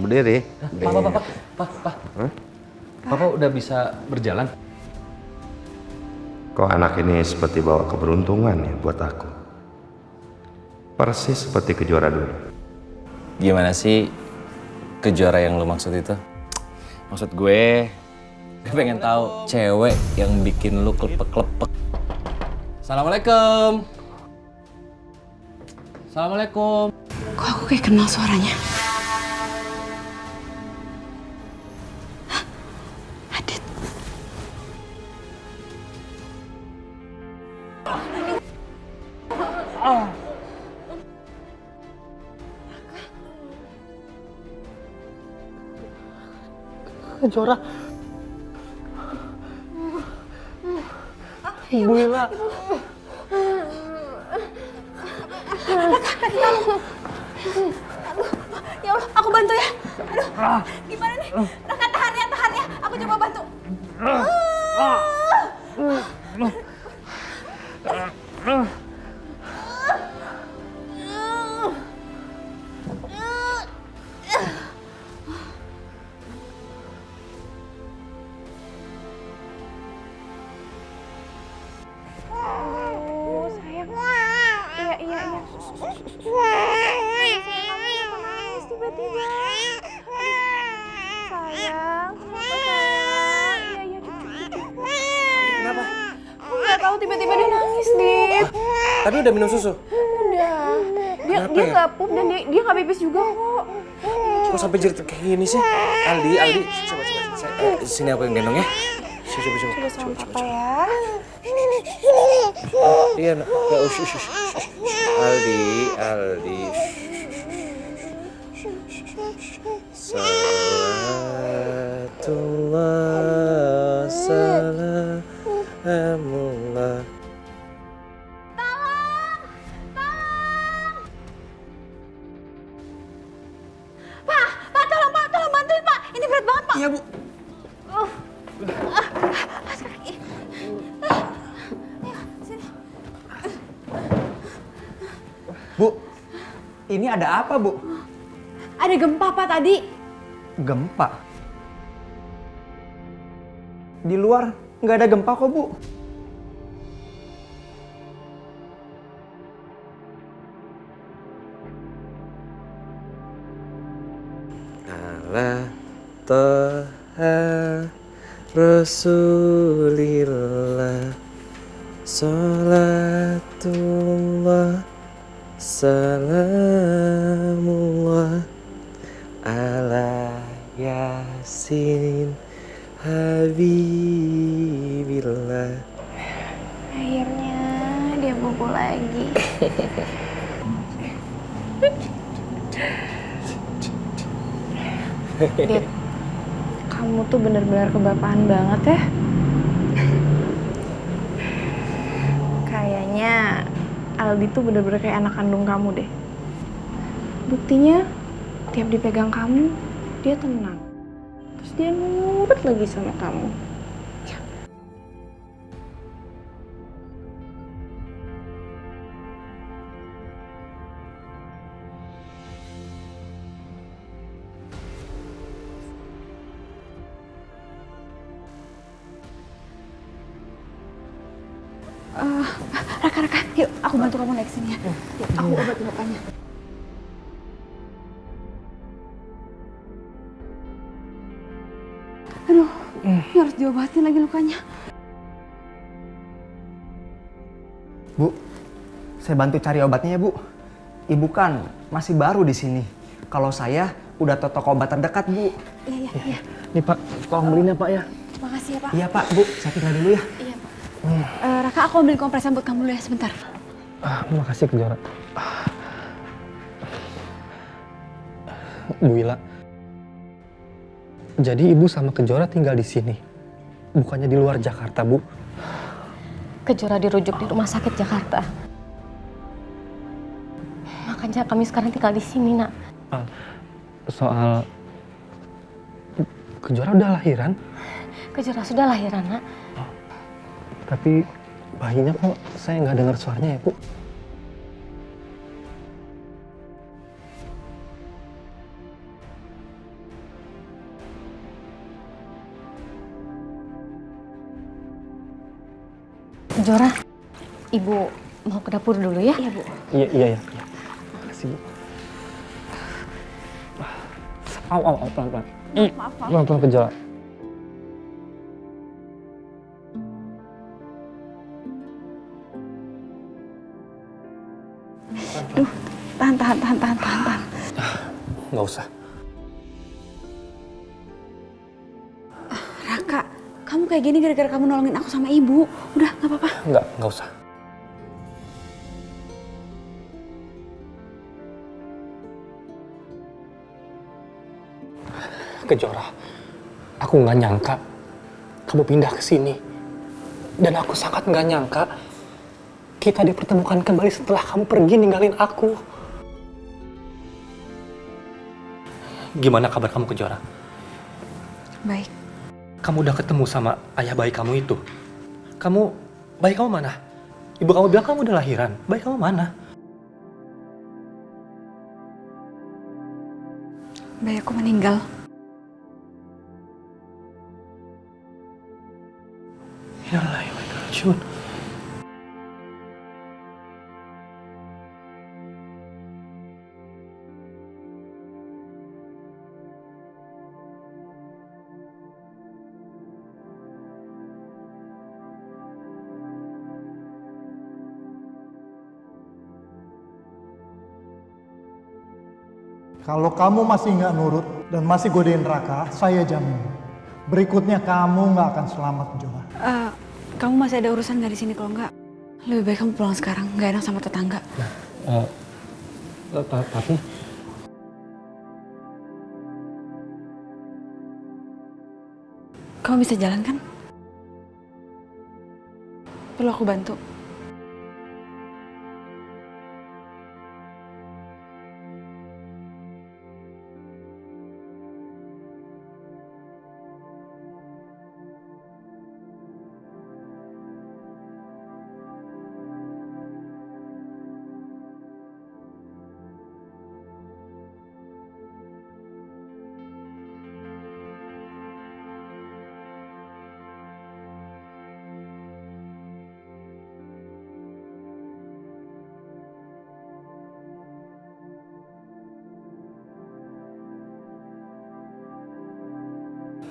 berdiri. Pak. Papa udah bisa berjalan? Kok anak ini seperti bawa keberuntungan ya buat aku. Persis seperti kejuara dulu. Gimana sih kejuara yang lo maksud itu? Maksud gue pengen tahu cewek yang bikin lu klepek-klepek. Assalamualaikum. Assalamualaikum. Kok aku kayak kenal suaranya? Hah? Adit. Kejuara. Bu Ila. Ya Allah, aku bantu ya. Aduh, gimana nih? Raka, tahan ya. Aku coba bantu. Sayang. Iya. Sayang, kamu nangis tiba-tiba. Sayang, kenapa sayang? Iya, cucu. Kenapa? Aku nggak tahu tiba-tiba dia nangis, Dit. Tadi udah minum susu? Udah. Dia Kenapa ya? nggak pup dan dia nggak pipis juga kok. Kok sampai jerit kayak gini sih? Aldi, coba. Sini aku yang gendong ya. Coba sama papa ya. Iya, nak. Ya, ush. Aldi. Salatullah, salamullah. Pak, tolong bantuin, Pak. Ini berat banget, Pak. Iya, Bu. Bu, ini ada apa, Bu? Ada gempa, Pak, tadi. Gempa? Di luar nggak ada gempa kok, Bu. Ala Toha Rasulillah Salatullah Salamullah ala Yasin Habibillah. Akhirnya dia bobo lagi. Dit, kamu tuh bener-bener kebapaan banget ya. Kayaknya Aldi tuh bener-bener kayak anak kandung kamu deh. Buktinya, tiap dipegang kamu, dia tenang. Terus dia nurut lagi sama kamu. Raka, yuk aku bantu kamu naik sini ya. Yuk, aku obatin bapaknya. Aduh, ini harus diobatin lagi lukanya. Bu, saya bantu cari obatnya ya, Bu. Ibu kan masih baru di sini. Kalau saya udah ke toko obat terdekat, Bu. Iya. Nih, Pak, tolong beliin ya, Pak ya. Makasih ya, Pak. Iya, Pak, Bu. Saya tinggal dulu ya. Iya, Pak. Raka, aku ambil kompresan buat kamu dulu ya, sebentar. Makasih, Kejuara. Bu Ila, jadi Ibu sama Kejora tinggal di sini, bukannya di luar Jakarta, Bu? Kejora dirujuk di rumah sakit Jakarta. Makanya kami sekarang tinggal di sini, Nak. Soal Kejora udah lahiran, Kejora sudah lahiran, Nak. tapi bayinya kok saya nggak dengar suaranya ya, Bu? Kejora, Ibu mau ke dapur dulu ya? Iya, Bu. Iya. Makasih, Bu. Au, pelan-pelan. Maaf. Pelan-pelan Kejora. Duh, tahan. Nggak usah. Raka, kamu kayak gini gara-gara kamu nolongin aku sama ibu. Udah, nggak apa-apa. Nggak usah. Kejora, aku nggak nyangka kamu pindah ke sini. Dan aku sangat nggak nyangka kita dipertemukan kembali setelah kamu pergi ninggalin aku. Gimana kabar kamu, Kejora? Baik. Kamu udah ketemu sama ayah bayi kamu itu? Bayi kamu mana? Ibu kamu bilang kamu udah lahiran. Bayi kamu mana? Bayi aku meninggal. Innalillahi wa inna ilaihi raji'un. Kalau kamu masih nggak nurut dan masih godain Raka, saya jamin berikutnya kamu nggak akan selamat, Kejora. Kamu masih ada urusan nggak di sini? Kalau nggak, lebih baik kamu pulang sekarang. Nggak enak sama tetangga. Tapi Kamu bisa jalan kan? Perlu aku bantu?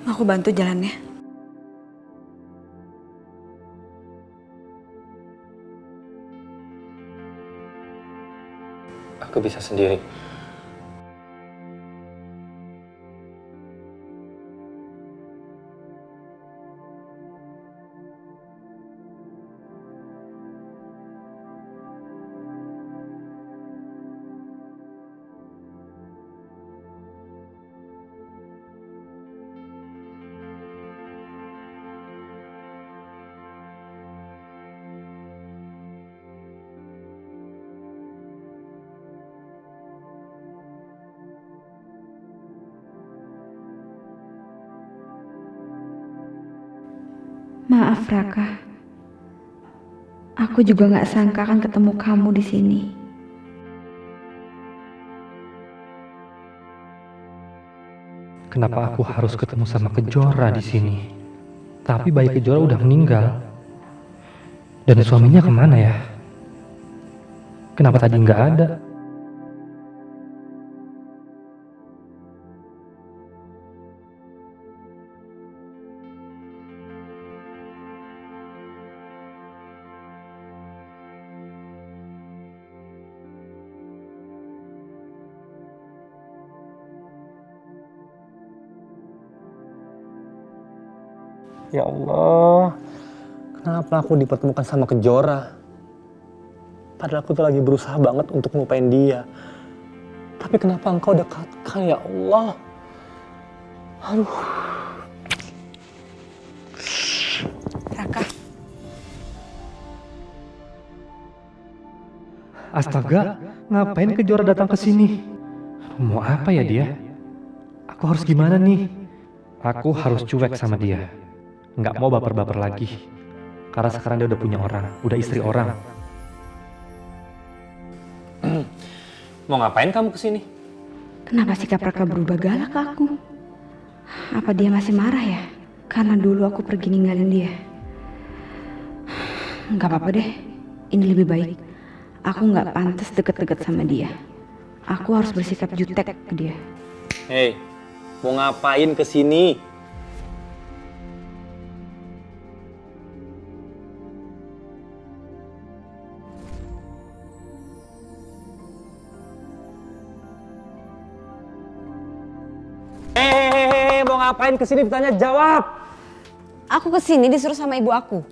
Aku bantu jalannya. aku bisa sendiri. Maaf Raka, aku juga nggak sangka akan ketemu kamu di sini. Kenapa aku harus ketemu sama Kejora di sini? Tapi bayi Kejora udah meninggal. Dan suaminya kemana ya? Kenapa tadi nggak ada? Ya Allah, kenapa aku dipertemukan sama Kejora? Padahal aku tuh lagi berusaha banget untuk ngelupain dia. Tapi kenapa engkau dekatkan, ya Allah? Aduh. Raka, Astaga, ngapain Kejora datang ke sini? Mau apa ya dia? Aku harus gimana nih? Aku harus cuek sama dia. Nggak mau baper-baper lagi. Karena sekarang dia udah punya orang, udah istri orang. Mau ngapain kamu kesini? kenapa sikap Raka berubah galak ke aku? Apa dia masih marah ya? Karena dulu aku pergi ninggalin dia. Nggak apa-apa deh, ini lebih baik. Aku nggak pantas deket-deket sama dia. Aku harus bersikap jutek ke dia. Hei, mau ngapain kesini? Hei, mau ngapain kesini ditanya jawab. Aku kesini disuruh sama ibu aku.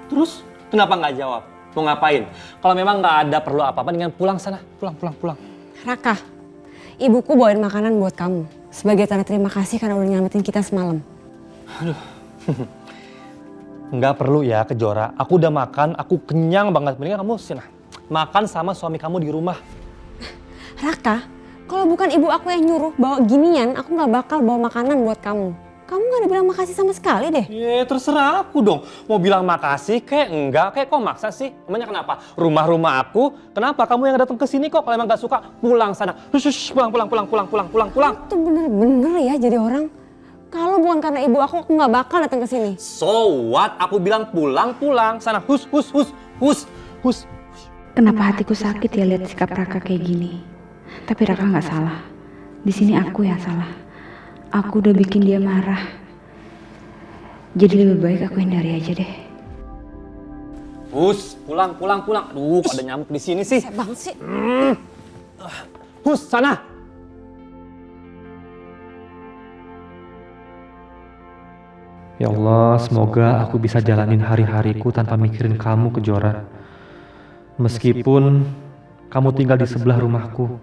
Terus kenapa nggak jawab? Mau ngapain? Kalau memang nggak ada perlu apa-apa, dengan pulang sana. Pulang. Raka, ibuku bawain makanan buat kamu. Sebagai tanda terima kasih karena udah nyelamatin kita semalam. Nggak perlu ya Kejora. Aku udah makan, aku kenyang banget. Mendingan kamu sini makan sama suami kamu di rumah. Raka, kalau bukan ibu aku yang nyuruh bawa ginian, aku nggak bakal bawa makanan buat kamu. Kamu nggak ada bilang makasih sama sekali deh. Terserah aku dong. Mau bilang makasih kayak enggak, kayak kok maksa sih? Emangnya kenapa? Rumah aku, kenapa kamu yang datang ke sini kok? Kalau emang nggak suka, pulang sana. Pulang. Itu bener-bener ya jadi orang. Kalau bukan karena ibu aku nggak bakal datang ke sini. So what? Aku bilang pulang. Sana, hus. Kenapa hatiku sakit ya lihat sikap Raka kayak gini? Tapi Raka nggak salah. Di sini aku yang salah. Aku udah bikin dia marah. Jadi lebih baik aku hindari aja deh. Hus, pulang. Aduh, kok ada nyamuk di sini sih? Saya banget sih. Hus, sana. Ya Allah, semoga aku bisa jalanin hari-hariku tanpa mikirin kamu, Kejora. Meskipun kamu tinggal di sebelah rumahku.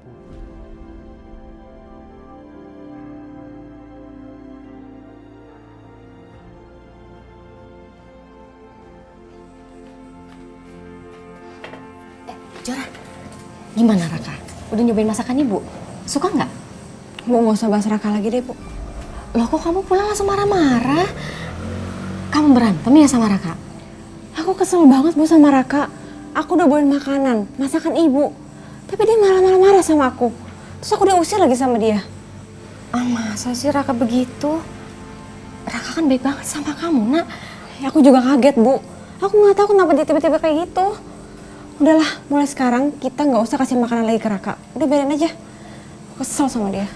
Jora, gimana Raka? Udah nyobain masakan ibu? Suka nggak? Bu, nggak usah bahas Raka lagi deh, Bu. Loh kok kamu pulang langsung marah-marah? Kamu berantem ya sama Raka? Aku kesel banget, Bu, sama Raka. Aku udah bawain makanan, masakan ibu. Tapi dia malah marah-marah sama aku. Terus aku diusir lagi sama dia. Ah, masa sih Raka begitu? Raka kan baik banget sama kamu, nak. Ya, aku juga kaget, Bu. Aku nggak tahu kenapa dia tiba-tiba kayak gitu. Udahlah, mulai sekarang kita nggak usah kasih makanan lagi ke Raka. Udah biarin aja. Aku kesel sama dia.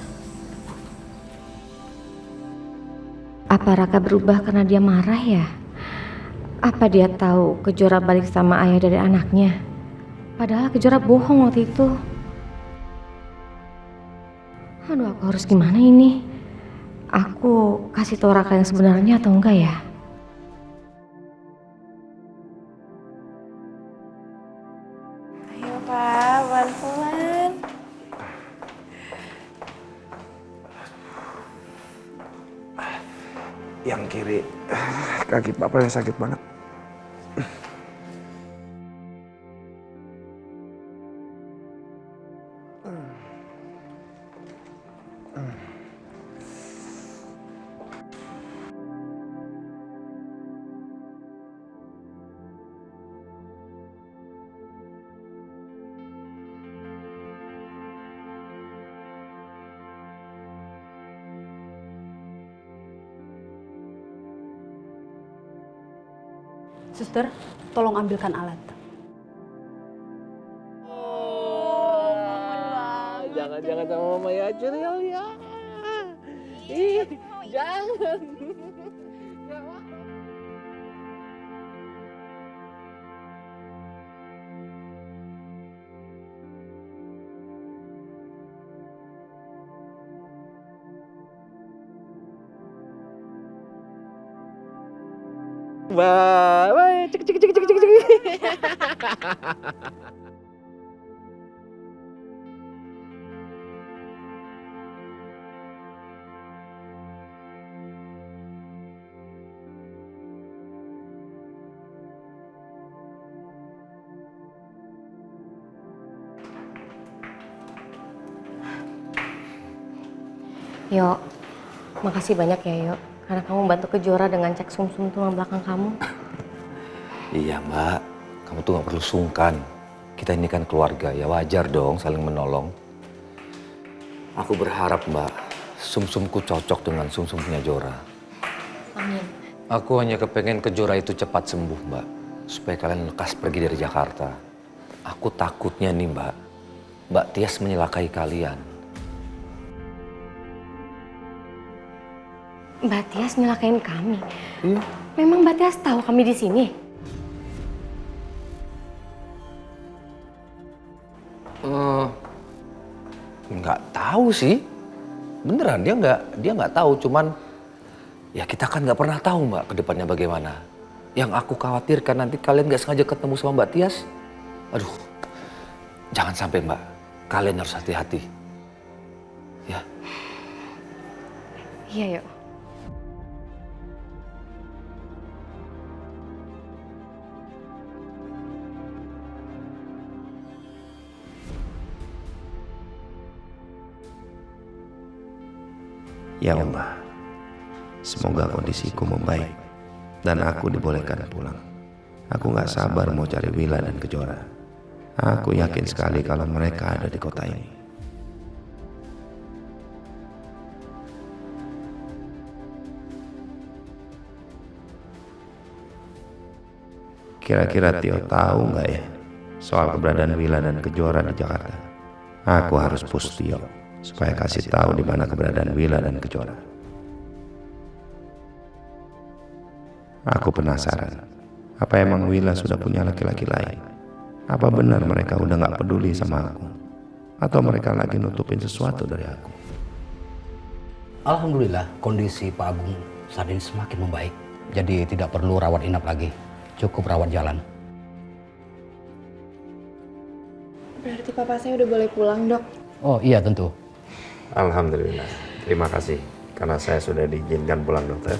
Apa Raka berubah karena dia marah ya? Apa dia tahu Kejora balik sama ayah dari anaknya? Padahal Kejora bohong waktu itu. Aduh, aku harus gimana ini? Aku kasih tau Raka yang sebenarnya atau enggak ya? Ayo Pak, pelan-pelan. Yang kiri, kaki papa yang sakit banget. Suster, tolong ambilkan alat. Jangan sama mama ya, Juriel ya. Ih, jangan. Bye, cek. Yo, makasih banyak ya Yo. Karena kamu bantu Kejora dengan cek sumsum tulang belakang kamu. Iya mbak, kamu tuh gak perlu sungkan. Kita ini kan keluarga, ya wajar dong saling menolong. Aku berharap mbak, sumsumku cocok dengan sumsumnya Jora. Amin. Aku hanya kepengen Kejora itu cepat sembuh, Mbak. Supaya kalian lekas pergi dari Jakarta. Aku takutnya nih, Mbak Tias menyelakai kalian. Mbak Tias nyelakain kami. Iya. Memang Mbak Tias tahu kami di sini? Nggak tahu sih. Beneran dia nggak tahu. Cuman ya kita kan nggak pernah tahu, Mbak, ke depannya bagaimana. Yang aku khawatirkan nanti kalian nggak sengaja ketemu sama Mbak Tias. Aduh, jangan sampai, Mbak. Kalian harus hati-hati. Ya. Iya, yuk. Ya Allah, semoga kondisiku membaik dan aku dibolehkan pulang. Aku gak sabar mau cari Willa dan Kejora. Aku yakin sekali kalau mereka ada di kota ini. Kira-kira Tio tahu gak ya soal keberadaan Willa dan Kejora di Jakarta? Aku harus push Tio supaya kasih tahu di mana keberadaan Willa dan Kejora. Aku penasaran, apa emang Willa sudah punya laki-laki lain? Apa benar mereka udah gak peduli sama aku? Atau mereka lagi nutupin sesuatu dari aku? Alhamdulillah kondisi Pak Agung saat ini semakin membaik. Jadi tidak perlu rawat inap lagi, cukup rawat jalan. Berarti papa saya udah boleh pulang, Dok? Oh iya tentu. Alhamdulillah, terima kasih karena saya sudah diizinkan pulang, dokter.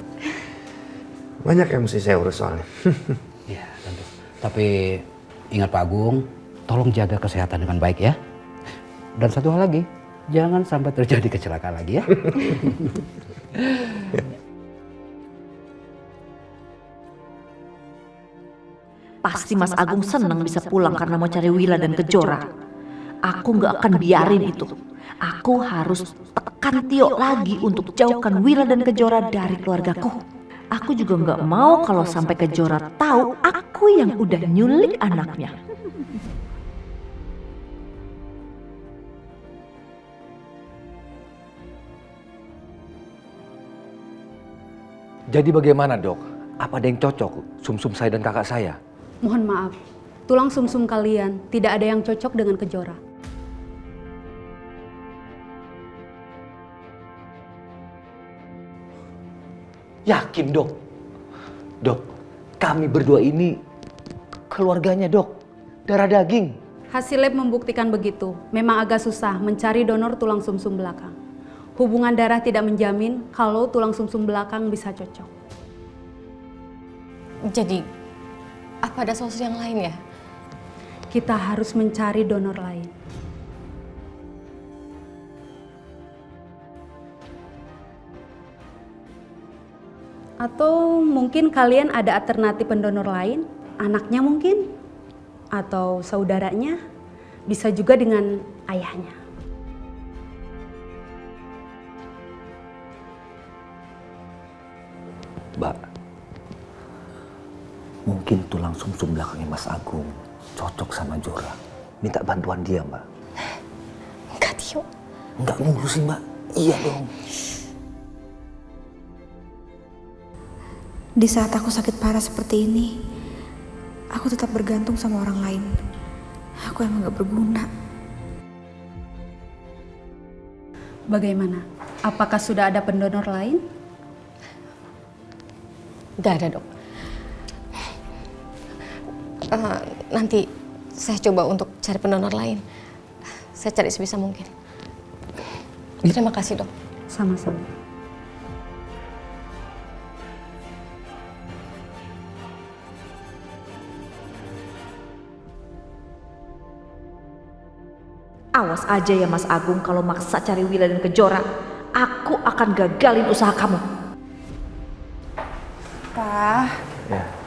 Banyak yang mesti saya urus soalnya. Iya tentu. Tapi ingat Pak Agung, tolong jaga kesehatan dengan baik ya. Dan satu hal lagi, jangan sampai terjadi kecelakaan lagi ya. Pasti Mas Agung senang bisa pulang karena mau cari Willa dan Kejora. Aku nggak akan biarin itu. Aku harus tekan Tio lagi untuk jauhkan Willa dan Kejora dari keluargaku. Aku juga nggak mau kalau sampai Kejora tahu aku yang udah nyulik anaknya. Jadi bagaimana, Dok? Apa ada yang cocok sumsum saya dan kakak saya? Mohon maaf, tulang sumsum kalian tidak ada yang cocok dengan Kejora. Yakin, Dok? Dok, kami berdua ini keluarganya, Dok. Darah daging. Hasil lab membuktikan begitu. Memang agak susah mencari donor tulang sumsum belakang. Hubungan darah tidak menjamin kalau tulang sumsum belakang bisa cocok. Jadi, apa ada solusi yang lain ya? Kita harus mencari donor lain. Atau mungkin kalian ada alternatif pendonor lain? Anaknya mungkin? Atau saudaranya? Bisa juga dengan ayahnya. Mbak, mungkin tulang sumsum belakangnya Mas Agung cocok sama Jora. Minta bantuan dia, Mbak. Enggak, Tio. Enggak ngurusin, Mbak. Iya dong. Di saat aku sakit parah seperti ini, aku tetap bergantung sama orang lain. Aku emang gak berguna. Bagaimana? Apakah sudah ada pendonor lain? Gak ada, Dok. Nanti saya coba untuk cari pendonor lain. Saya cari sebisa mungkin. Terima kasih, Dok. Sama-sama. Awas aja ya Mas Agung kalau maksa cari Willa dan Kejora. Aku akan gagalin usaha kamu. Pak,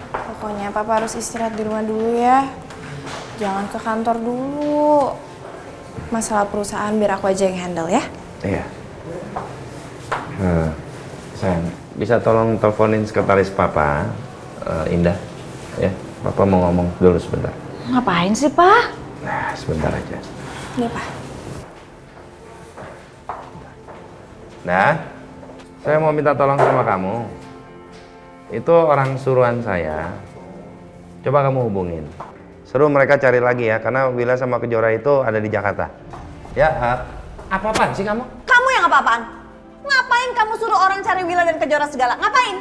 pokoknya Papa harus istirahat di rumah dulu ya. Jangan ke kantor dulu. Masalah perusahaan biar aku aja yang handle ya. Iya. Sayang, bisa tolong teleponin sekretaris Papa, Indah, ya. Papa mau ngomong dulu sebentar. Ngapain sih, Pak? Nah, sebentar aja. Nih, Pak. Nah, saya mau minta tolong sama kamu. Itu orang suruhan saya. Coba kamu hubungin. Suruh mereka cari lagi ya, karena Willa sama Kejora itu ada di Jakarta. Ya, apa-apaan sih kamu? Kamu yang apa-apaan? Ngapain kamu suruh orang cari Willa dan Kejora segala? Ngapain?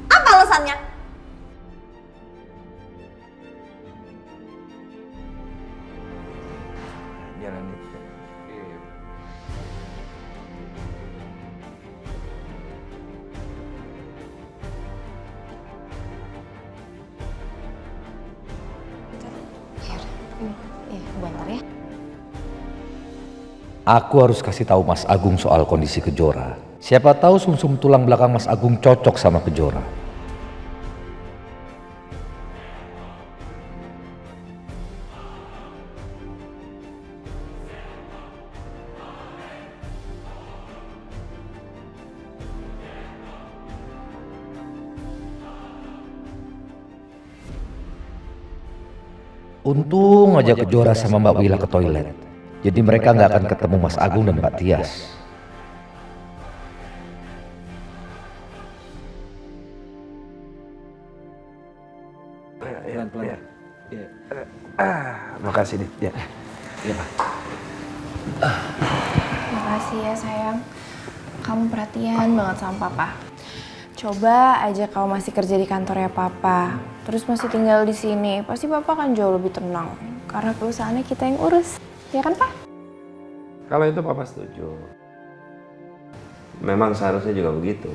Apa alasannya? Jalan itu. Bentar ya. Aku harus kasih tahu Mas Agung soal kondisi Kejora. Siapa tahu sumsum tulang belakang Mas Agung cocok sama Kejora. Untung aja Kejora sama Mbak Willa ke toilet. Jadi mereka nggak akan ketemu Mas Agung dan Mbak Tias. Pelan-pelan. Makasih, Dit. Ya. Iya, Pak. Makasih ya sayang. Kamu perhatian banget sama Papa. Coba aja kau masih kerja di kantornya Papa, terus masih tinggal di sini, pasti Papa kan jauh lebih tenang. Karena perusahaannya kita yang urus, ya kan Pak? Kalau itu Papa setuju. Memang seharusnya juga begitu.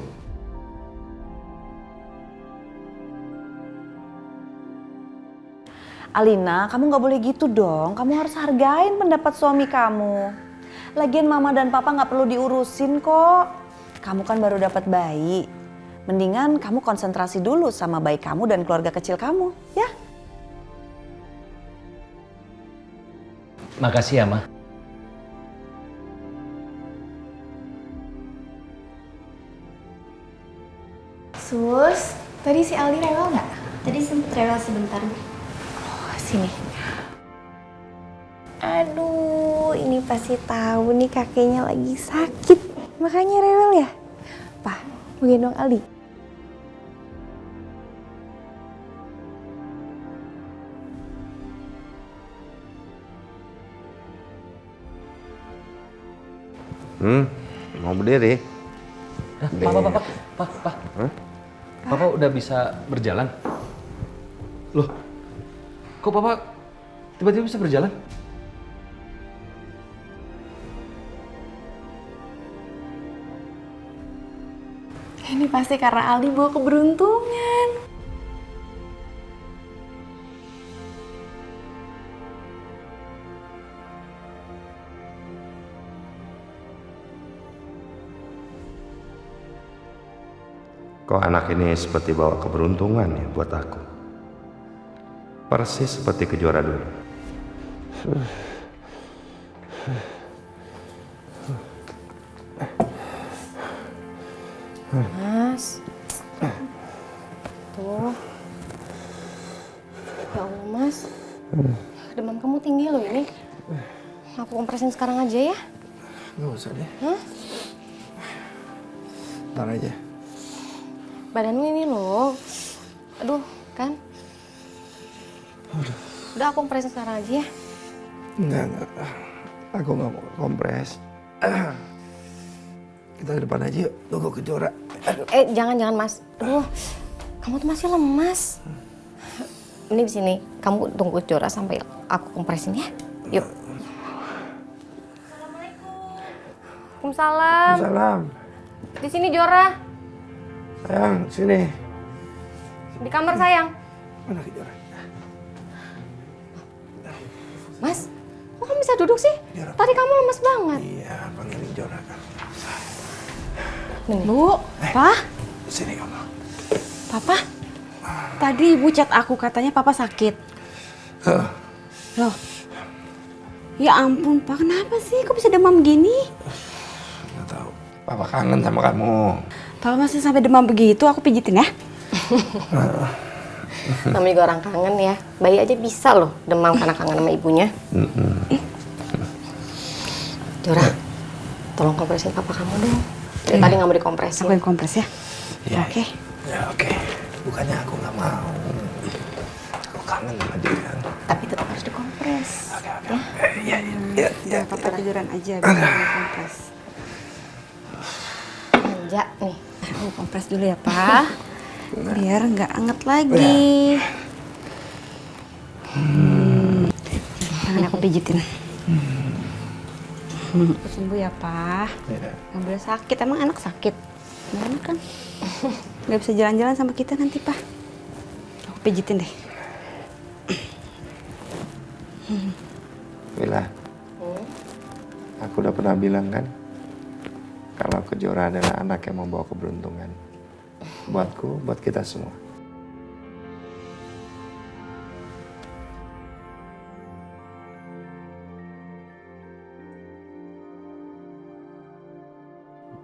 Alina, kamu nggak boleh gitu dong. Kamu harus hargain pendapat suami kamu. Lagian mama dan papa nggak perlu diurusin kok. Kamu kan baru dapat bayi. Mendingan kamu konsentrasi dulu sama bayi kamu dan keluarga kecil kamu, ya? Makasih ya, Ma. Sus, tadi si Aldi rewel nggak? Tadi sempet rewel sebentar. Oh, sini. Aduh, ini pasti tahu nih kakeknya lagi sakit. Makanya rewel ya? Pak, mau gendong Aldi? Mau berdiri? Pak. Papa udah bisa berjalan? Loh, kok Papa tiba-tiba bisa berjalan? Ini pasti karena Aldi bawa keberuntungan. Kok anak ini seperti bawa keberuntungan ya buat aku. Persis seperti Kejora dulu. Mas. Tuh. Ya Allah, Mas. Demam kamu tinggi loh ini. Aku kompresin sekarang aja ya. Nggak usah deh. Hah? Ntar aja. Badanmu ini loh. Aduh, kan? Udah aku kompresin sekarang aja ya. Enggak. Aku nggak mau kompres. Kita ke depan aja yuk, tunggu Kejora. Jangan Mas. Aduh, kamu tuh masih lemas. Ini di sini. Kamu tunggu Jora sampai aku kompresin ya. Yuk. Waalaikumsalam. Salam. Di sini Jora. Sayang, sini. Di kamar sayang. Mana Kejora? Mas, kok kamu bisa duduk sih? Tadi kamu lemas banget. Iya, panggilin Jora kan. Bu, Pak, Sini kamu. Papa. Tadi ibu chat aku katanya papa sakit. Loh. Ya ampun, Pak. Kenapa sih? Kok bisa demam gini? Nggak tahu. Papa kangen sama kamu. Kalau masih sampai demam begitu, aku pijitin ya. Namanya juga orang kangen ya. Bayi aja bisa loh demam karena kangen sama ibunya. Jora, tolong kompresin papa kamu dong. Dari tadi nggak mau dikompresin. Aku yang kompres ya. Ya, Oke. Ya oke. Bukannya aku nggak mau. Aku kangen sama dia. Tapi tetap harus dikompres. Oke. Iya. Papa tiduran aja, biar kompres. Manja nih. Aku kompres dulu ya, Pak. Biar nggak anget lagi. Tangan aku pijitin. Sembuh ya, Pak. Nggak boleh sakit. Emang anak sakit? Nggak enak kan? Nggak bisa jalan-jalan sama kita nanti, Pak. Aku pijitin deh. Wila, aku udah pernah bilang kan, kalau Kejora adalah anak yang membawa keberuntungan. Buatku, buat kita semua.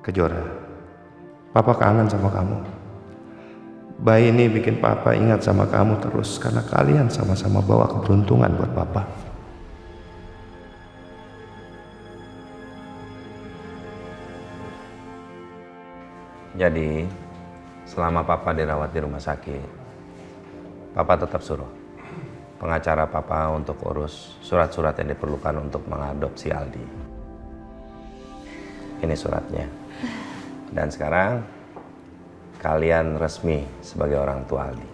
Kejora, Papa kangen sama kamu. Bayi ini bikin Papa ingat sama kamu terus karena kalian sama-sama bawa keberuntungan buat Papa. Jadi, selama Papa dirawat di rumah sakit, Papa tetap suruh pengacara Papa untuk urus surat-surat yang diperlukan untuk mengadopsi Aldi. Ini suratnya. Dan sekarang kalian resmi sebagai orang tua Aldi.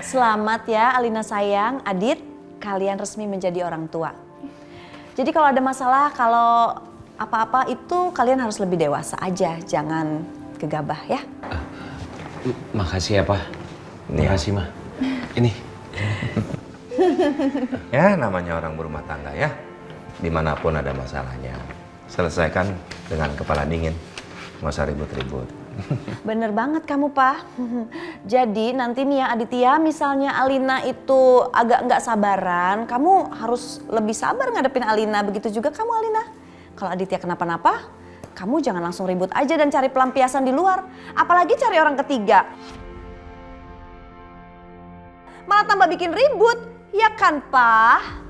Selamat ya Alina sayang, Adit, kalian resmi menjadi orang tua. Jadi kalau ada masalah, kalau apa-apa itu kalian harus lebih dewasa aja, jangan gegabah ya. Makasih ya, Pak. Makasih, Ma. Ini. Ya, namanya orang berumah tangga ya. Dimanapun ada masalahnya, selesaikan dengan kepala dingin. Nggak usah ribut-ribut. Bener banget kamu, Pak. Jadi nanti nih ya Aditya, misalnya Alina itu agak nggak sabaran, kamu harus lebih sabar ngadepin Alina. Begitu juga kamu, Alina. Kalau Aditya kenapa-napa, kamu jangan langsung ribut aja dan cari pelampiasan di luar. Apalagi cari orang ketiga. Malah tambah bikin ribut, ya kan, Pak?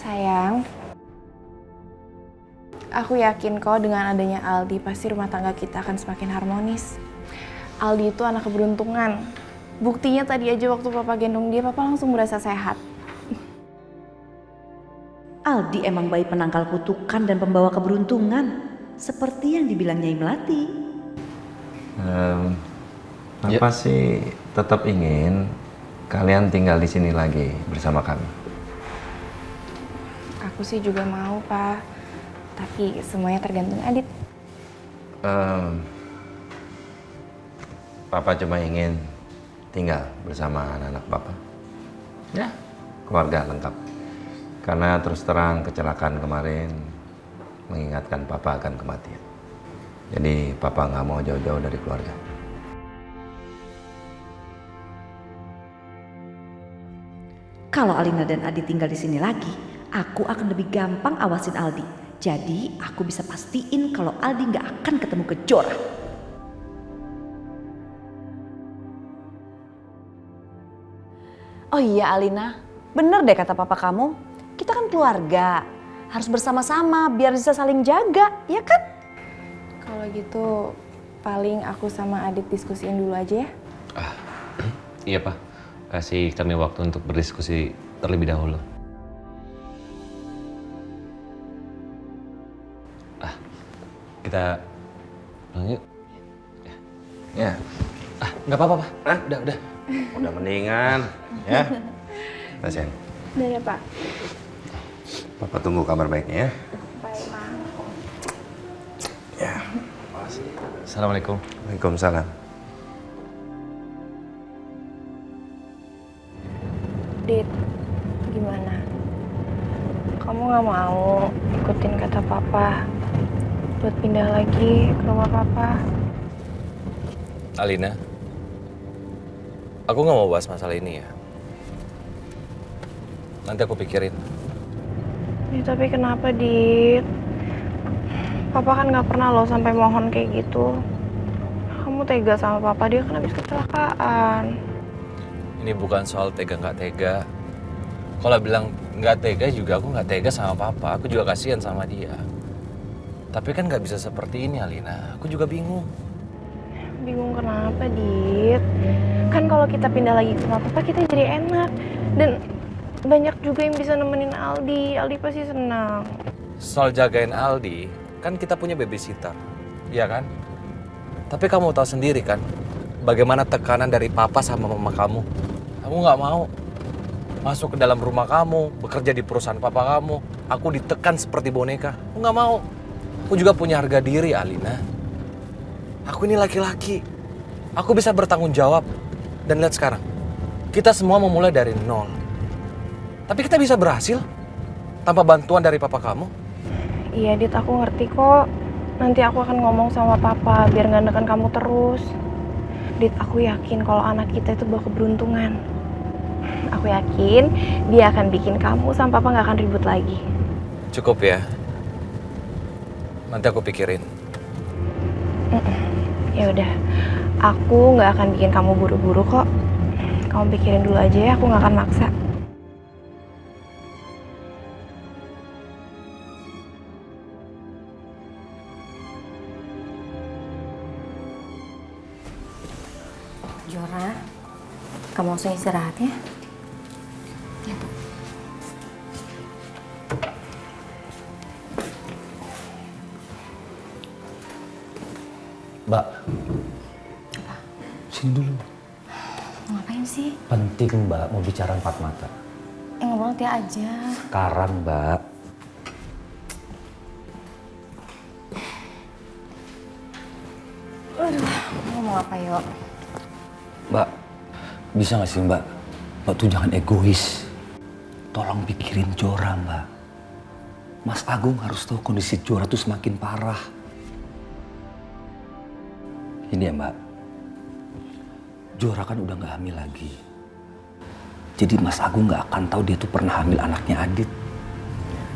Sayang, aku yakin kok dengan adanya Aldi pasti rumah tangga kita akan semakin harmonis. Aldi itu anak keberuntungan. Buktinya tadi aja waktu Papa gendong dia, Papa langsung merasa sehat. Aldi emang bayi penangkal kutukan dan pembawa keberuntungan. Seperti yang dibilang Nyai Melati. Papa sih tetap ingin kalian tinggal di sini lagi bersama kami. Aku sih juga mau, Pak. Tapi semuanya tergantung Adit. Papa cuma ingin tinggal bersama anak-anak Papa. Ya, keluarga lengkap. Karena terus terang kecelakaan kemarin mengingatkan Papa akan kematian. Jadi Papa nggak mau jauh-jauh dari keluarga. Kalau Alina dan Adi tinggal di sini lagi, aku akan lebih gampang awasin Aldi. Jadi aku bisa pastiin kalau Aldi nggak akan ketemu Kejora. Oh iya Alina, bener deh kata papa kamu. Kita kan keluarga, harus bersama-sama biar bisa saling jaga, ya kan? Kalau gitu, paling aku sama Adit diskusiin dulu aja ya. Iya, Pak. Kasih kami waktu untuk berdiskusi terlebih dahulu. Kita pulang yuk. Ya. Nggak apa-apa, Pak. Udah. Udah mendingan, ya. Kasian. Udah ya, Pak. Papa tunggu kabar baiknya ya. Baik, Pak. Ya. Assalamualaikum. Waalaikumsalam. Dit, gimana? Kamu gak mau ikutin kata Papa? buat pindah lagi ke rumah papa. Alina, aku nggak mau bahas masalah ini ya. Nanti aku pikirin. Ya, tapi kenapa, Dit? Papa kan nggak pernah loh sampai mohon kayak gitu. Kamu tega sama papa, dia kan habis kecelakaan. Ini bukan soal tega nggak tega. Kalau bilang nggak tega juga aku nggak tega sama papa. Aku juga kasihan sama dia. Tapi kan nggak bisa seperti ini, Alina. Aku juga bingung. Bingung kenapa, Dit? Kan kalau kita pindah lagi ke rumah papa, kita jadi enak. Dan banyak juga yang bisa nemenin Aldi. Aldi pasti senang. Soal jagain Aldi, kan kita punya babysitter. Iya kan? Tapi kamu tahu sendiri kan, bagaimana tekanan dari papa sama mama kamu. Aku nggak mau masuk ke dalam rumah kamu, bekerja di perusahaan papa kamu. Aku ditekan seperti boneka. Aku nggak mau. Aku juga punya harga diri, Alina. Aku ini laki-laki. Aku bisa bertanggung jawab. Dan lihat sekarang, kita semua memulai dari nol. Tapi kita bisa berhasil tanpa bantuan dari papa kamu. Iya, Dit, aku ngerti kok. Nanti aku akan ngomong sama papa biar nggak neken kamu terus. Dit, aku yakin kalau anak kita itu bawa keberuntungan. Aku yakin dia akan bikin kamu sama papa nggak akan ribut lagi. Cukup ya. Nanti aku pikirin. Ya udah, aku nggak akan bikin kamu buru-buru kok. Kamu pikirin dulu aja ya, aku nggak akan maksa. Jora, kamu langsung istirahat ya. Ya, Bu. Mbak. Apa? Sini dulu. Mau ngapain sih? Penting, Mbak, mau bicara empat mata. Ngobrol nanti aja. Sekarang, Mbak. Aduh, ngomong apa yuk? Mbak, bisa nggak sih Mbak? Mbak tuh jangan egois. Tolong pikirin Jora, Mbak. Mas Agung harus tahu kondisi Jora tuh semakin parah. Ini ya Mbak, Jora kan udah nggak hamil lagi. Jadi Mas Agung nggak akan tahu dia tuh pernah hamil anaknya Adit.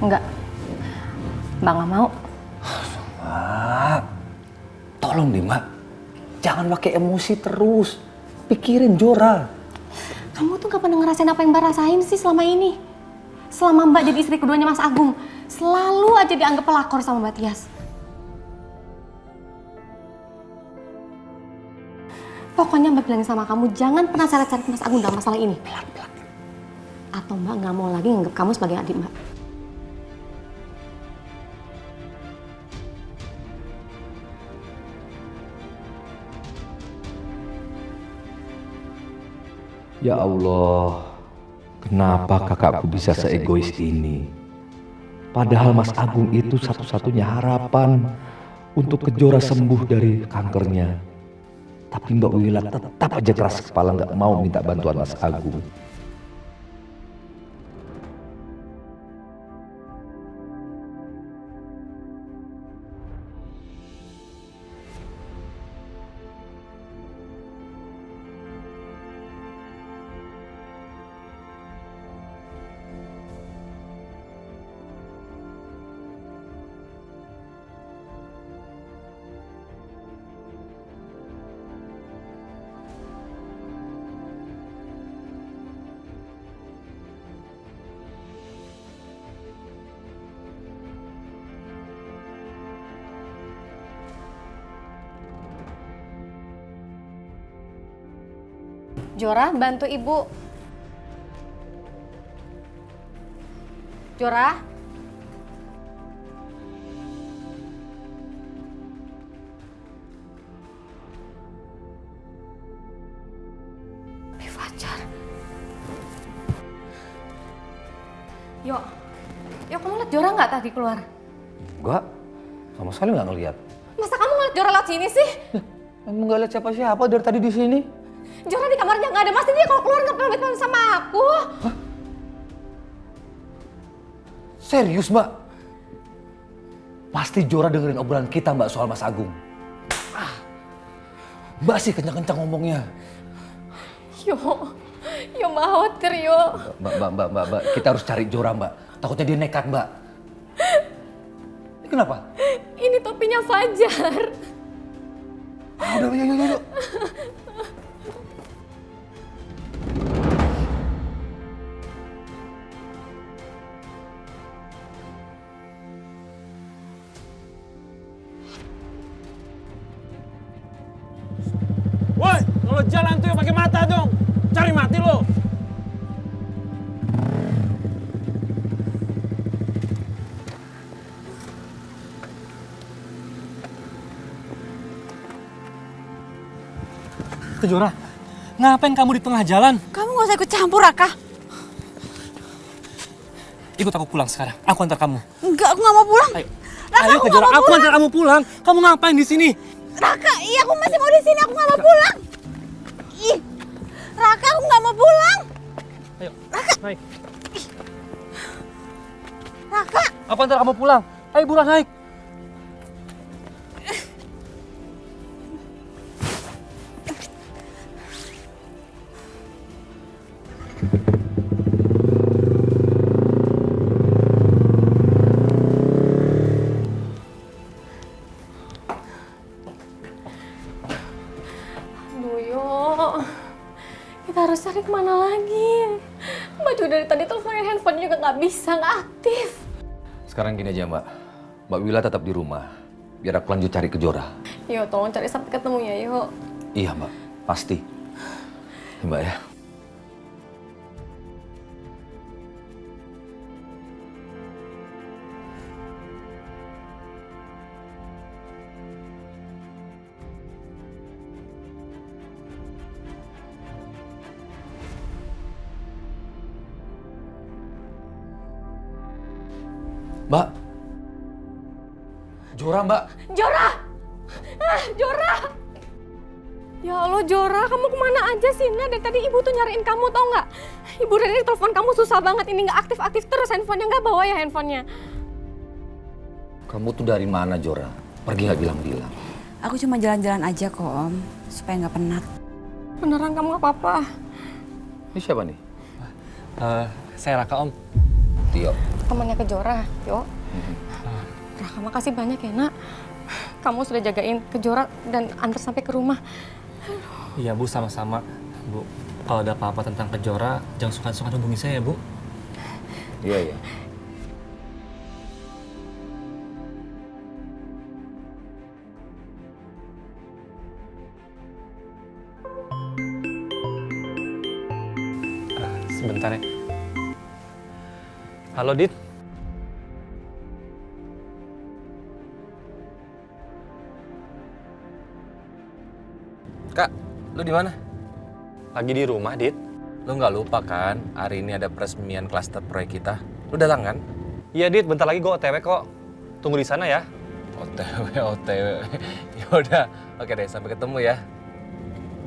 Enggak, Mbak nggak mau. Mbak, tolong deh Mbak, jangan pakai emosi terus. Pikirin Jora. Kamu tuh gak pernah ngerasain apa yang Mbak rasain sih selama ini. Selama Mbak jadi istri keduanya Mas Agung, selalu aja dianggap pelakor sama Mbak Tias. Pokoknya Mbak bilang sama kamu, jangan pernah seret-seret Mas Agung dalam masalah ini. Pelan-pelan. Atau Mbak gak mau lagi nganggap kamu sebagai adik Mbak. Ya Allah, kenapa kakakku bisa seegois ini? Padahal Mas Agung itu satu-satunya harapan untuk Kejora sembuh dari kankernya. Tapi Mbak Wila tetap aja keras kepala nggak mau minta bantuan Mas Agung. Jora, bantu ibu. Jora. Fajar. Yo, kamu lihat Jora nggak tadi keluar? Enggak, sama sekali nggak ngeliat. Masa kamu ngeliat Jora lewat sini sih? Emang nggak lihat siapa-siapa dari tadi di sini? Jora di kamarnya nggak ada, pasti dia kalau keluar nggak pamit sama aku. Hah? Serius, Mbak? Pasti Jora dengerin obrolan kita Mbak soal Mas Agung. Mbak sih kencang-kencang ngomongnya. Yo Mbak khawatir yo. Mbak, kita harus cari Jora Mbak. Takutnya dia nekat Mbak. Ini kenapa? Ini topinya Fajar. Udah, yuk. Woi, kalau jalan tuh ya pakai mata dong. Cari mati lo. Kejora, ngapain kamu di tengah jalan? Kamu gak usah ikut campur, Raka. Ikut aku pulang sekarang. Aku antar kamu. Enggak, aku gak mau pulang. Ayo, Raka, ayo Kejora, aku antar kamu pulang. Kamu ngapain di sini? Raka, iya aku masih mau di sini. Aku gak mau pulang. Ih, Raka, aku gak mau pulang. Ayo, Raka. naik. Raka. Aku antar kamu pulang. Ayo buruan naik. Kita harus cari kemana lagi? Mbak juga dari tadi teleponin handphone juga nggak bisa, nggak aktif. Sekarang gini aja Mbak. Mbak Wila tetap di rumah. Biar aku lanjut cari Kejora. Yo, tolong cari sampai ketemu ya, yuk. Iya Mbak, pasti. Ya, Mbak ya. Mbak. Jora, Mbak. Jora! Jora! Ya Allah, Jora, kamu kemana aja sih? Nah, dari tadi ibu tuh nyariin kamu, tau nggak? Ibu dari telepon kamu susah banget, ini nggak aktif-aktif terus handphonenya, nggak bawa ya handphonenya. Kamu tuh dari mana, Jora? Pergi nggak bilang-bilang. Aku cuma jalan-jalan aja kok, Om. Supaya nggak penat. Beneran kamu nggak apa-apa? Ini siapa nih? Saya Raka, Om. Tio. Temannya Kejora, yuk. Raka, makasih banyak ya, Nak. Kamu sudah jagain Kejora dan antar sampai ke rumah. Iya, Bu, sama-sama. Bu, kalau ada apa-apa tentang Kejora, jangan sungkan-sungkan hubungi saya, Bu. Iya. Sebentar ya. Halo, Dit. Kak, lu di mana? Lagi di rumah, Dit. Lu nggak lupa kan, hari ini ada peresmian klaster proyek kita. Lu datang kan? Iya, Dit. Bentar lagi gue OTW kok. Tunggu di sana ya. OTW. Yaudah, oke deh, sampai ketemu ya.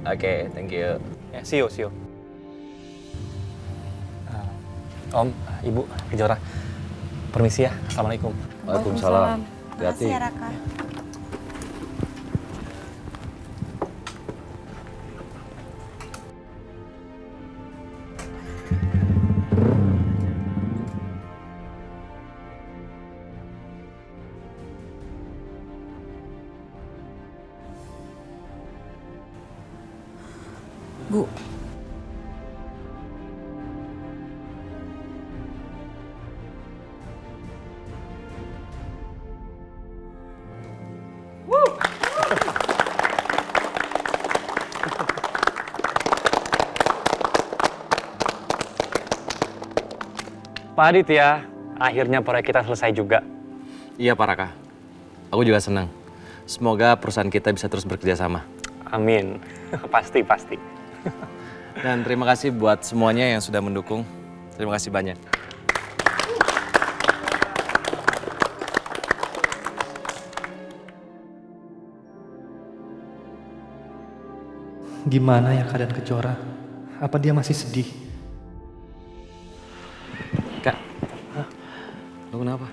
Oke, thank you. Ya, see you. Om, Ibu, Kejora. Permisi ya. Assalamualaikum. Waalaikumsalam. Hati-hati. Makasih ya, Raka. Bu. Pak Adit ya, akhirnya proyek kita selesai juga. Iya, Pak Raka. Aku juga senang. Semoga perusahaan kita bisa terus bekerja sama. Amin. Pasti. Dan terima kasih buat semuanya yang sudah mendukung. Terima kasih banyak. Gimana ya keadaan Kejora? Apa dia masih sedih? Kak, lu kenapa?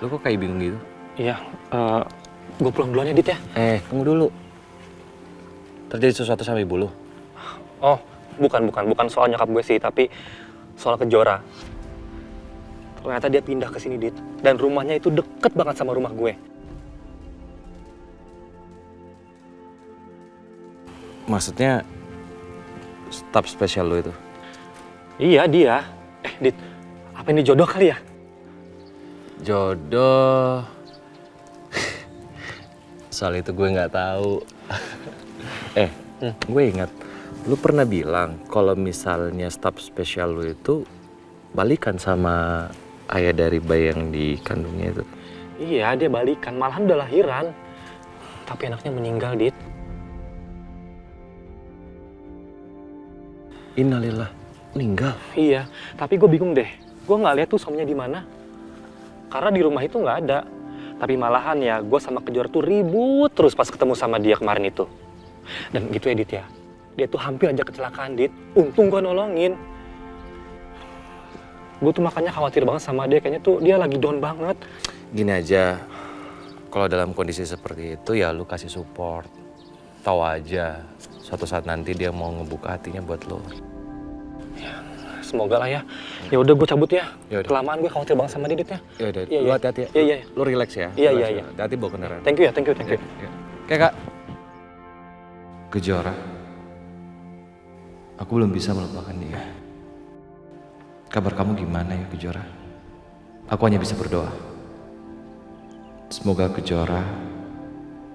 Lu kok kayak bingung gitu? Iya, gue pulang duluan ya, Dit ya. Tunggu dulu. Terjadi sesuatu sama ibu lu? Oh, bukan soal nyokap gue sih, tapi soal Kejora. Ternyata dia pindah ke sini, Dit. Dan rumahnya itu deket banget sama rumah gue. Maksudnya staf spesial lu itu? Iya, dia. Dit, apa ini jodoh kali ya? Jodoh. Soal itu gue nggak tahu. Gue ingat, lu pernah bilang kalau misalnya staf spesial lu itu balikan sama ayah dari bayi yang dikandungnya itu. Iya, dia balikan. Malahan udah lahiran. Tapi anaknya meninggal, Dit. Innalillah, meninggal? Iya, tapi gue bingung deh. Gue nggak lihat tuh suaminya di mana. Karena di rumah itu nggak ada. Tapi malahan ya, gue sama Kejora tuh ribut terus pas ketemu sama dia kemarin itu. Dan gitu ya, Dit ya. Dia tuh hampir aja kecelakaan, Dit. Untung gue nolongin. Gue tuh makanya khawatir banget sama dia. Kayaknya tuh dia lagi down banget. Gini aja, kalau dalam kondisi seperti itu ya lu kasih support. Tahu aja, suatu saat nanti dia mau ngebuka hatinya buat lo. Semoga lah ya. Ya udah gue cabut ya. Yaudah. Kelamaan gue khawatir banget sama dia, Dit ya. Ya udah, Iya, lu iya. hati-hati ya. Iya. Lu relax ya. Iya, Relax iya, ya. iya. Hati-hati bawa kendaraan. Thank you ya, thank you. Ya. Oke, Kak. Kejora. Aku belum bisa melupakan dia. Kabar kamu gimana ya, Kejora? Aku hanya bisa berdoa. Semoga Kejora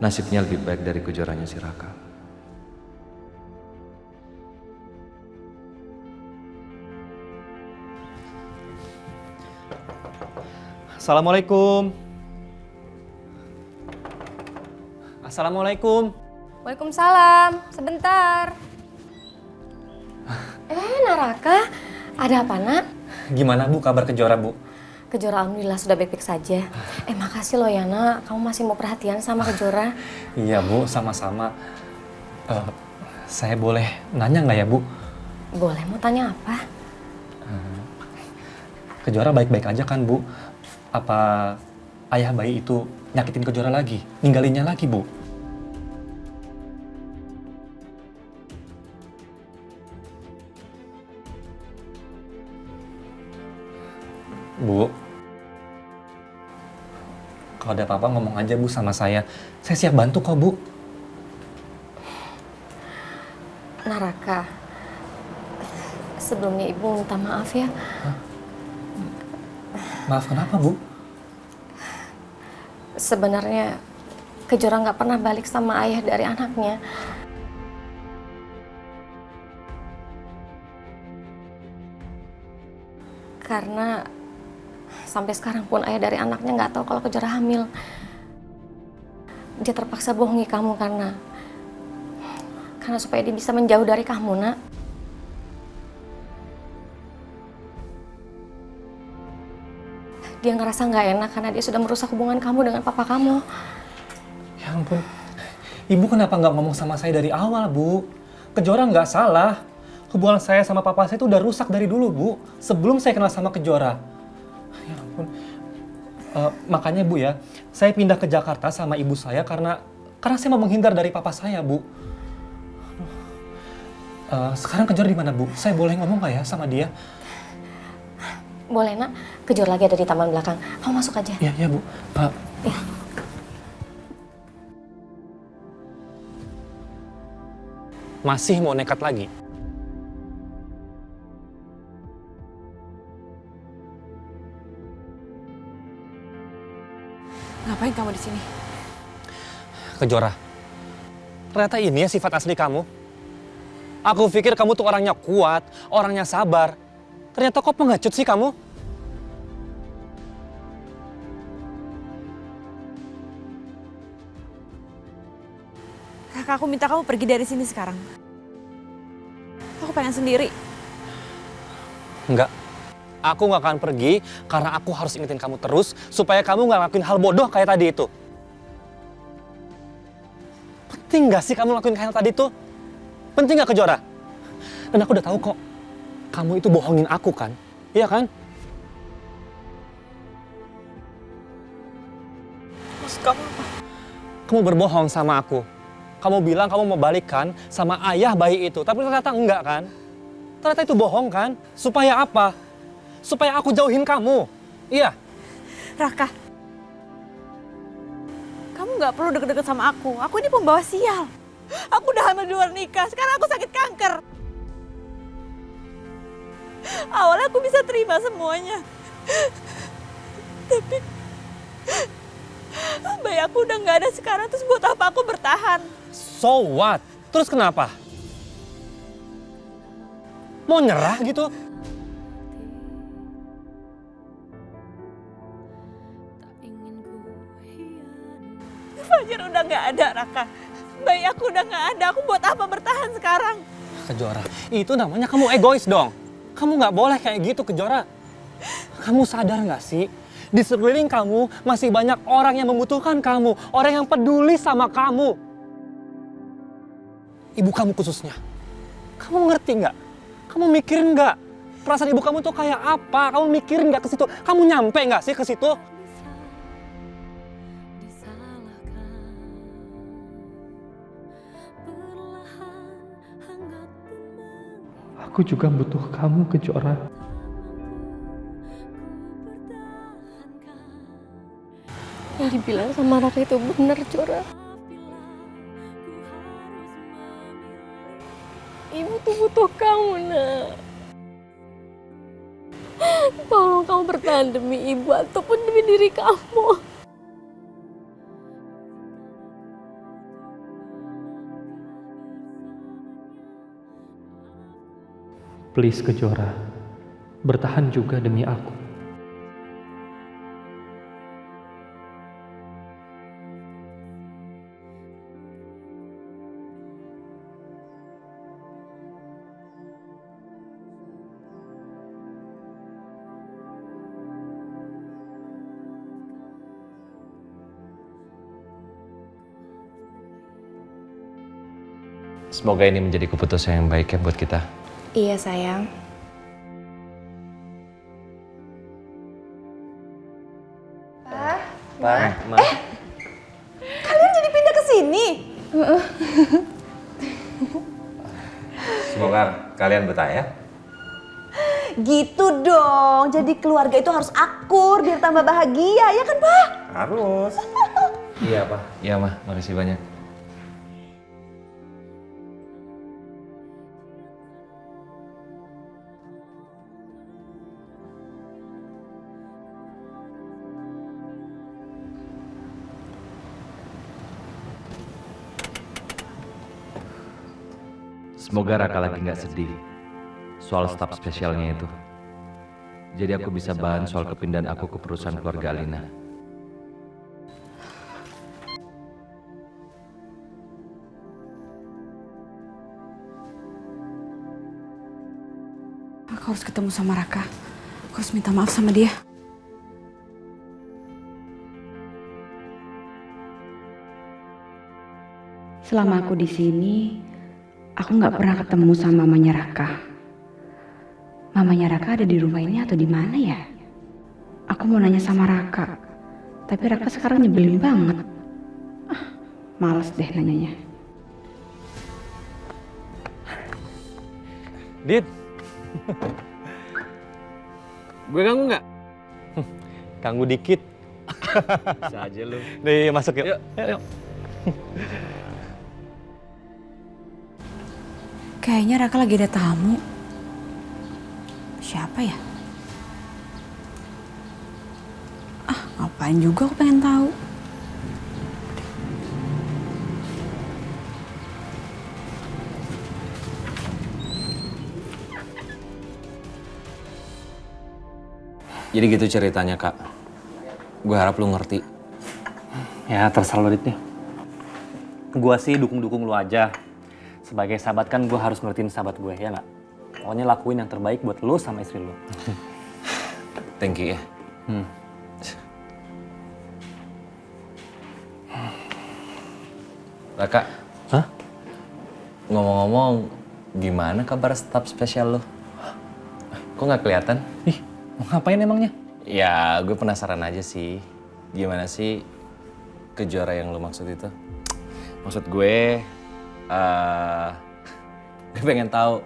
nasibnya lebih baik dari Kejoranya si Raka. Assalamualaikum. Assalamualaikum. Waalaikumsalam. Sebentar. Naraka, ada apa, Nak? Gimana, Bu, kabar Kejora, Bu? Kejora alhamdulillah sudah baik-baik saja. Makasih loh ya, Nak. Kamu masih mau perhatian sama Kejora. Iya, Bu, sama-sama. Saya boleh nanya nggak ya, Bu? Boleh, mau tanya apa? Kejora baik-baik aja kan, Bu? Apa ayah bayi itu nyakitin Kejora lagi? Ninggalinnya lagi, Bu? Bu, kalau ada apa-apa ngomong aja, Bu, sama saya. Saya siap bantu kok, Bu. Naraka, sebelumnya Ibu minta maaf ya. Maaf kenapa, Bu? Sebenarnya Kejora nggak pernah balik sama ayah dari anaknya. Karena sampai sekarang pun ayah dari anaknya nggak tahu kalau Kejora hamil. Dia terpaksa bohongi kamu karena supaya dia bisa menjauh dari kamu, Nak. Dia ngerasa nggak enak karena dia sudah merusak hubungan kamu dengan papa kamu. Ya ampun, Ibu kenapa nggak ngomong sama saya dari awal, Bu? Kejora nggak salah. Hubungan saya sama papa saya itu udah rusak dari dulu, Bu. Sebelum saya kenal sama Kejora. Ya ampun. Makanya, Bu ya, saya pindah ke Jakarta sama ibu saya karena saya mau menghindar dari papa saya, Bu. Sekarang Kejora di mana, Bu? Saya boleh ngomong nggak ya sama dia? Boleh, Nak. Kejora lagi ada di taman belakang. Kamu masuk aja. Iya, Bu. Ya. Masih mau nekat lagi? Ngapain kamu di sini? Kejora, ternyata ini ya sifat asli kamu. Aku pikir kamu tuh orangnya kuat, orangnya sabar. Ternyata kok pengecut sih kamu? Kakak, aku minta kamu pergi dari sini sekarang. Aku pengen sendiri. Enggak. Aku nggak akan pergi karena aku harus ingetin kamu terus supaya kamu nggak ngelakuin hal bodoh kayak tadi itu. Penting nggak sih kamu ngelakuin hal tadi itu? Penting nggak, Kejora? Dan aku udah tahu kok, kamu itu bohongin aku kan? Iya kan? Kamu berbohong sama aku. Kamu bilang kamu mau balikan sama ayah bayi itu, tapi ternyata enggak kan? Ternyata itu bohong kan? Supaya apa? Supaya aku jauhin kamu. Iya. Raka, kamu nggak perlu deket-deket sama aku. Aku ini pembawa sial. Aku udah hamil di luar nikah, sekarang aku sakit kanker. Awalnya aku bisa terima semuanya. Tapi bayi aku udah nggak ada sekarang, terus buat apa aku bertahan? So what? Terus kenapa? Mau nyerah gitu? Fajar udah nggak ada, Raka. Bayi aku udah nggak ada, aku buat apa bertahan sekarang? Kejora, itu namanya kamu egois dong. Kamu nggak boleh kayak gitu, Kejora. Kamu sadar nggak sih? Di sekeliling kamu masih banyak orang yang membutuhkan kamu. Orang yang peduli sama kamu. Ibu kamu khususnya. Kamu ngerti nggak? Kamu mikirin nggak? Perasaan ibu kamu tuh kayak apa? Kamu mikirin nggak ke situ? Kamu nyampe nggak sih ke situ? Aku juga butuh kamu, Kejora. Yang dibilang sama Raka itu benar, Jora. Ibu tuh butuh kamu, nak. Tolong kamu bertahan demi ibu ataupun demi diri kamu. Please, Kejora. Bertahan juga demi aku. Semoga ini menjadi keputusan yang baik ya buat kita. Iya sayang. Pak, Ma. Kalian jadi pindah ke sini? Semoga kalian betah ya. Gitu dong, jadi keluarga itu harus akur biar tambah bahagia, ya kan Pak? Harus. Iya Pak. Iya Ma, makasih banyak. Semoga Raka lagi nggak sedih soal staf spesialnya itu. Jadi aku bisa bahan soal kepindahan aku ke perusahaan keluarga Alina. Aku harus ketemu sama Raka. Aku harus minta maaf sama dia. Selama aku di sini, aku nggak pernah ketemu sama mamanya Raka. Mamanya Raka ada di rumah ini atau di mana ya? Aku mau nanya sama Raka, tapi Raka sekarang nyebelin banget. Males deh nanyanya. Dit. Gue ganggu nggak? Ganggu dikit. Bisa aja lu. Nih, masuk yuk. Yuk. Kayaknya Raka lagi ada tamu. Siapa ya? Ngapain juga aku pengen tahu. Jadi gitu ceritanya Kak. Gue harap lu ngerti. Ya terserah lo Dit deh. Gue sih dukung-dukung lu aja. Sebagai sahabat kan gue harus ngertiin sahabat gue, ya nggak? Pokoknya lakuin yang terbaik buat lo sama istri lo. Thank you ya. Raka. Hah? Ngomong-ngomong, gimana kabar staf spesial lo? Kok nggak kelihatan? Ih, mau ngapain emangnya? Ya, gue penasaran aja sih. Gimana sih Kejora yang lo maksud itu? Maksud gue pengen tahu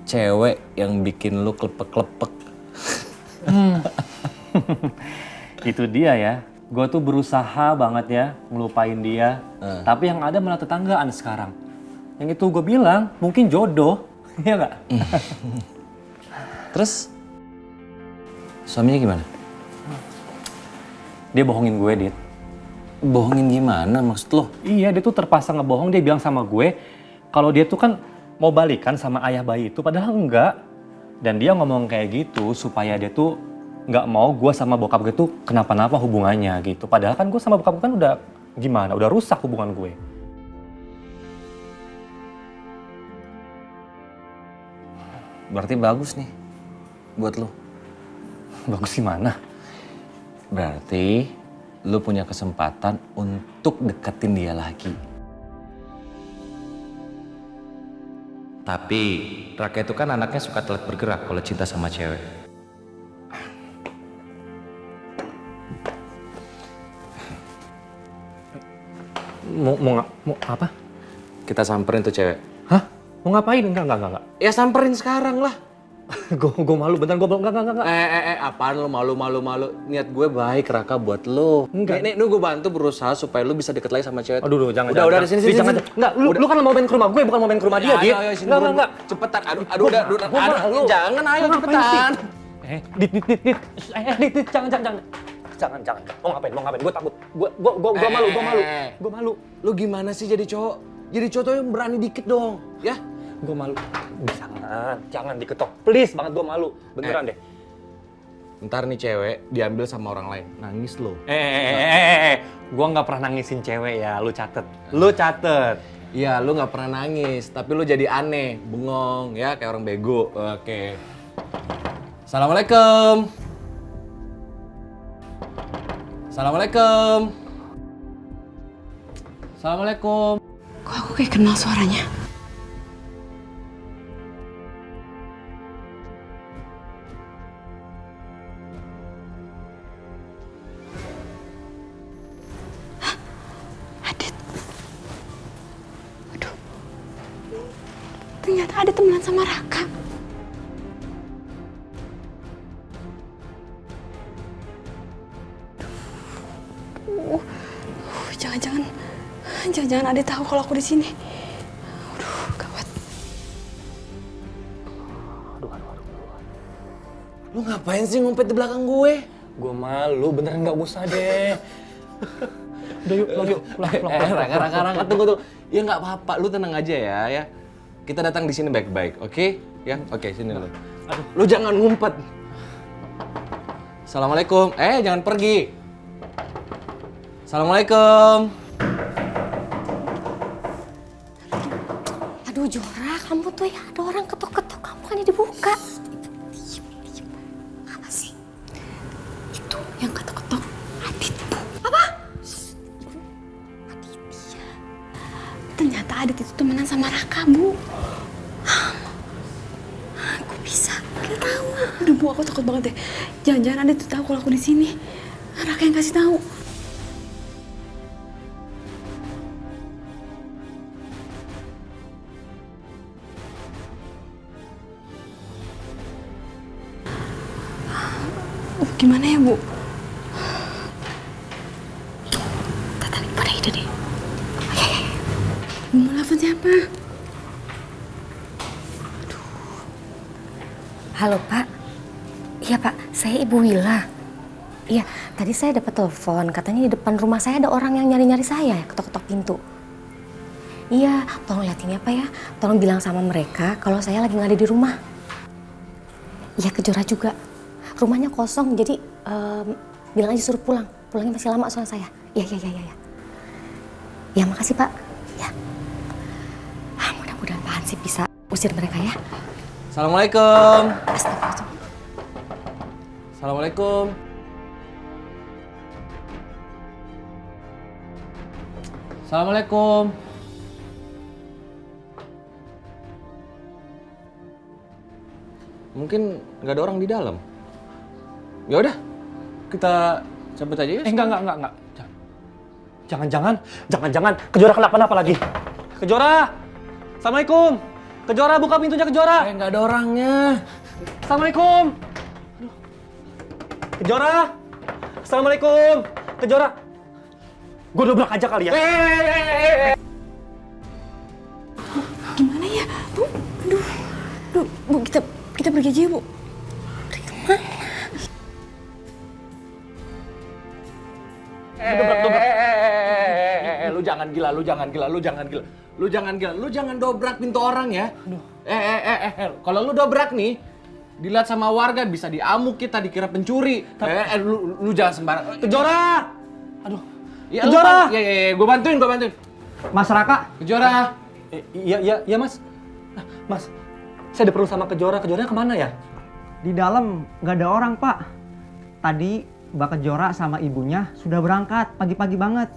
cewek yang bikin lu klepek-klepek. Itu dia ya. Gue tuh berusaha banget ya ngelupain dia. Tapi yang ada malah tetanggaan sekarang. Yang itu gue bilang mungkin jodoh. Iya nggak? Terus suaminya gimana? Dia bohongin gue, Dit. Bohongin gimana maksud lo? Iya, dia tuh terpaksa ngebohong. Dia bilang sama gue kalau dia tuh kan mau balikan sama ayah bayi itu, padahal enggak. Dan dia ngomong kayak gitu supaya dia tuh nggak mau gue sama bokap gue tuh kenapa-napa hubungannya gitu. Padahal kan gue sama bokap gue kan udah gimana, udah rusak hubungan gue. Berarti bagus nih buat lo. Bagus gimana? Berarti lo punya kesempatan untuk deketin dia lagi. Tapi Raka itu kan anaknya suka telat bergerak kalau cinta sama cewek. Mau apa? Kita samperin tuh cewek. Hah? Mau ngapain? Enggak. Ya samperin sekarang lah. Gue malu, beneran gue enggak. Apaan lo malu. Niat gue baik Raka buat lo. Enggak. Nih gue bantu berusaha supaya lo bisa deket lagi sama cewek. Aduh, jangan. Udah di sini. Jangan. Enggak, lu kan mau main ke rumah gue, bukan mau main ke rumah dia, Dit. Ayo, sini Enggak. Cepetan. Aduh, jangan, ayo cepetan. Dit, jangan. Mau ngapain? Gue takut. Gue malu. Lu gimana sih jadi cowok? Jadi cowok tuh yang berani dikit dong, ya? Gue malu. Jangan diketok. Please banget, gue malu. Beneran deh. Ntar nih cewek diambil sama orang lain. Nangis lo. Gue nggak pernah nangisin cewek ya. Lu catet. Iya, lu nggak pernah nangis, tapi lu jadi aneh, bengong, ya kayak orang bego. Oke. Assalamualaikum. Kok aku kayak kenal suaranya? Hah? Adit. Aduh. Ternyata Adit temenan sama Raka. Jangan Adit tahu kalau aku di sini. Aduh, gawat. Lu ngapain sih ngumpet di belakang gue? Gue malu, beneran nggak usah deh. Udah yuk, pulang. Raka, tunggu. Ya nggak apa-apa, lu tenang aja ya. Kita datang di sini baik-baik, oke? Ya, oke, sini lu. Lu jangan ngumpet. Assalamualaikum. Jangan pergi. Assalamualaikum. Aduh Jora, kamu tuh ya ada orang ketok-ketok, kamu kan dibuka. Diam. Apa sih? Itu yang ketok-ketok Adit, Bu. Apa? Aditya. Ternyata Adit itu temenan sama Raka, Bu. Aku bisa. Gak tahu. Aduh, Bu, aku takut banget deh. Jangan-jangan Adit tuh tahu kalau aku di sini. Raka yang kasih tahu. Gimana ya, Bu? Tata, pada ide deh. Bu, mau telepon siapa? Halo Pak. Iya Pak, saya Ibu Wila. Iya, tadi saya dapat telepon, katanya di depan rumah saya ada orang yang nyari-nyari saya, ketok-ketok pintu. Iya, tolong liatin ya Pak ya. Tolong bilang sama mereka kalau saya lagi nggak ada di rumah. Iya, Kejora juga. Rumahnya kosong, jadi bilang aja suruh pulang. Pulangnya masih lama soal saya. Iya. Ya, makasih Pak. Ya. Mudah-mudahan Pak Hansip bisa usir mereka ya. Assalamualaikum. Astagfirullah. Assalamualaikum. Assalamualaikum. Mungkin nggak ada orang di dalam. Ya udah, kita cabut aja ya. Enggak. Jangan-jangan Kejora kenapa-napa lagi. Kejora! Assalamualaikum! Kejora, buka pintunya Kejora! Nggak ada orangnya. Assalamualaikum! Aduh. Kejora! Assalamualaikum! Kejora! Gue dobrak aja kali ya. Gimana ya, Bu? Aduh, Bu, kita pergi aja ya, Bu. Pergi kemana? Lu jangan gila. Lu jangan dobrak pintu orang ya. Kalau lu dobrak nih, dilihat sama warga bisa diamuk kita, dikira pencuri. Lu jangan sembarang. Kejora! Aduh. Ya, Kejora! Gue bantuin. Mas Raka? Kejora. Iya Mas. Mas, saya ada perlu sama Kejora. Kejoranya kemana ya? Di dalam nggak ada orang, Pak. Tadi Mbak Kejora sama ibunya sudah berangkat pagi-pagi banget.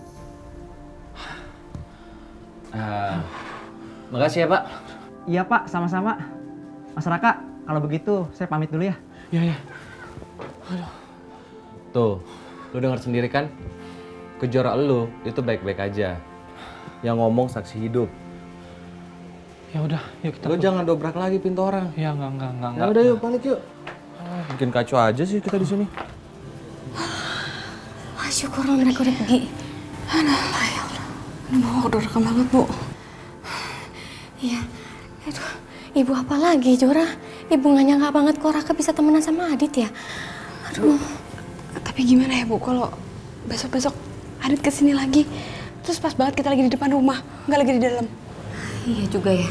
Makasih ya, Pak. Iya, Pak, sama-sama. Mas Raka, kalau begitu saya pamit dulu ya. Iya. Tuh, lu dengar sendiri kan? Kejora lu itu baik-baik aja. Yang ngomong saksi hidup. Ya udah, yuk kita. Lu jangan dobrak lagi pintu orang. Ya enggak. Ya udah yuk, balik yuk. Bikin kacau aja sih kita di sini. Wah, syukurlah mereka udah pergi. Ya Allah. Mau udah rekam banget, Bu. Iya. Aduh, ibu apa lagi, Jora? Ibu nggak nyangka banget kok Raka bisa temenan sama Adit ya. Aduh. Tapi gimana ya, Bu, kalau besok-besok Adit kesini lagi, terus pas banget kita lagi di depan rumah, nggak lagi di dalam. Iya juga ya.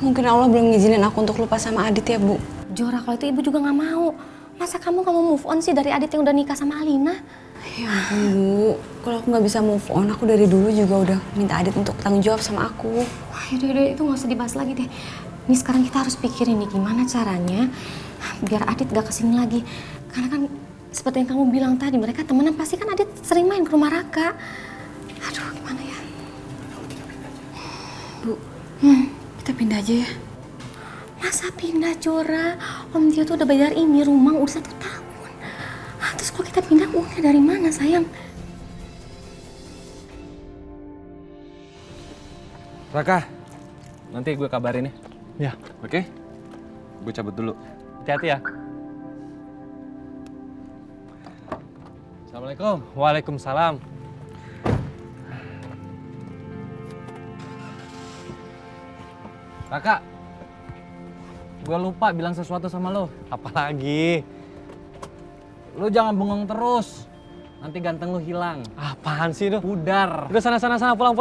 Mungkin Allah belum ngizinin aku untuk lupa sama Adit ya, Bu. Jora, kalau itu ibu juga nggak mau. Masa kamu nggak mau move on sih dari Adit yang udah nikah sama Alina? Ya ampun, Bu. Kalau aku nggak bisa move on, aku dari dulu juga udah minta Adit untuk tanggung jawab sama aku. Wah, yaudah, itu nggak usah dibahas lagi deh. Ini sekarang kita harus pikirin nih gimana caranya biar Adit gak kesini lagi. Karena kan seperti yang kamu bilang tadi, mereka temenan pasti kan Adit sering main ke rumah Raka. Aduh, gimana ya? Bu, kita pindah aja ya. Masa pindah, Jora? Om dia tuh udah bayar ini rumah udah 1 tahun. Terus kalau kita pindah uangnya dari mana, sayang? Raka, nanti gue kabarin ya. Ya. Oke? Gue cabut dulu. Hati-hati ya. Assalamualaikum. Waalaikumsalam. Raka, gue lupa bilang sesuatu sama lo. Apalagi? Lo jangan bengong terus. Nanti ganteng lo hilang. Apaan sih itu? Pudar. Udah sana pulang.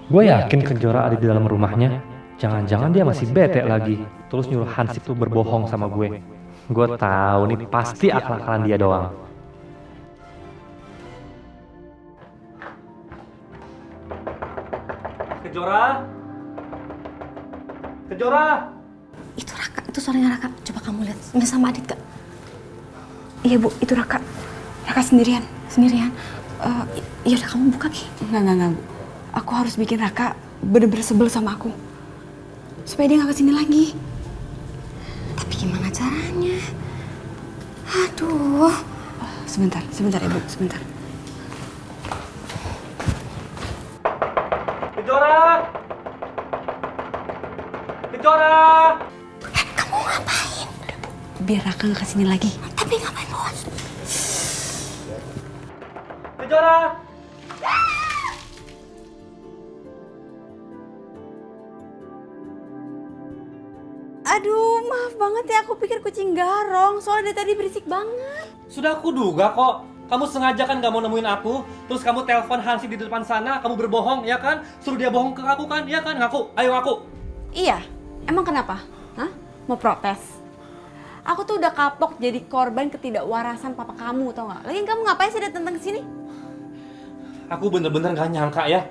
Gue yakin Kejora ada di dalam rumahnya. Jangan-jangan dia masih bete lagi. Terus nyuruh Hansip tuh berbohong sama gue. Gue tahu nih pasti akal-akalan dia doang. Kejora! Itu Raka, itu suaranya Raka. Coba kamu lihat, ini sama Adit gak? Iya, Bu, itu Raka. Raka sendirian. Sendirian? Ya udah kamu buka, Ki. Enggak, Bu. Aku harus bikin Raka bener-bener sebel sama aku. Supaya dia gak kesini lagi. Tapi gimana caranya? Aduh. Sebentar ya, Bu, sebentar. Kejora! Kamu ngapain? Biar Raka gak kesini lagi. Tapi ngapain, Bos? Kejora! Aduh, maaf banget ya, aku pikir kucing garong. Soalnya dari tadi berisik banget. Sudah aku duga kok. Kamu sengaja kan gak mau nemuin aku. Terus kamu telepon Hansi di depan sana. Kamu berbohong, ya kan? Suruh dia bohong ke aku kan? Ya kan? Ngaku. Ayo ngaku. Iya, emang kenapa? Hah? Mau protes? Aku tuh udah kapok jadi korban ketidakwarasan papa kamu, tau gak? Lagian kamu ngapain sih datang ke sini? Aku bener-bener gak nyangka ya.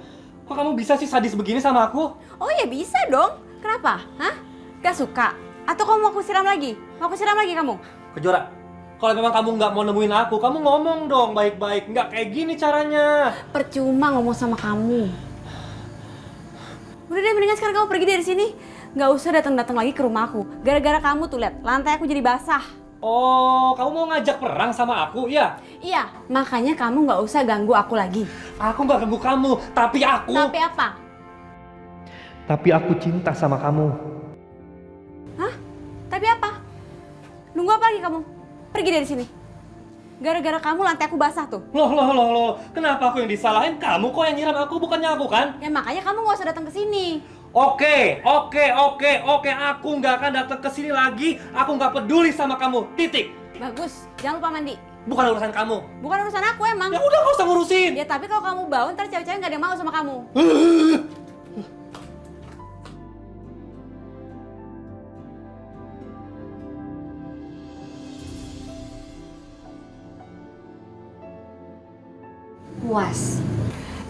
Kok kamu bisa sih sadis begini sama aku? Oh ya bisa dong. Kenapa? Hah? Gak suka? Atau kamu mau aku siram lagi? Mau aku siram lagi kamu? Kejora, kalau memang kamu nggak mau nemuin aku, kamu ngomong dong baik-baik. Nggak kayak gini caranya. Percuma ngomong sama kamu. Udah deh, mendingan sekarang kamu pergi dari sini. Nggak usah datang-datang lagi ke rumahku. Gara-gara kamu tuh lihat, lantai aku jadi basah. Oh, kamu mau ngajak perang sama aku, ya? Iya, makanya kamu nggak usah ganggu aku lagi. Aku nggak ganggu kamu, tapi aku... Tapi apa? Tapi aku cinta sama kamu. Hah? Tapi apa? Nunggu apa lagi kamu? Pergi dari sini. Gara-gara kamu lantai aku basah tuh. Loh. Kenapa aku yang disalahin? Kamu kok yang nyiram aku, bukannya aku kan? Ya makanya kamu nggak usah datang ke sini. Oke. Aku nggak akan datang ke sini lagi. Aku nggak peduli sama kamu. Titik. Bagus, jangan lupa mandi. Bukan urusan kamu. Bukan urusan aku emang. Ya udah, nggak usah ngurusin. Ya tapi kalau kamu bau, ntar cewek-cewek nggak ada yang mau sama kamu. Puas.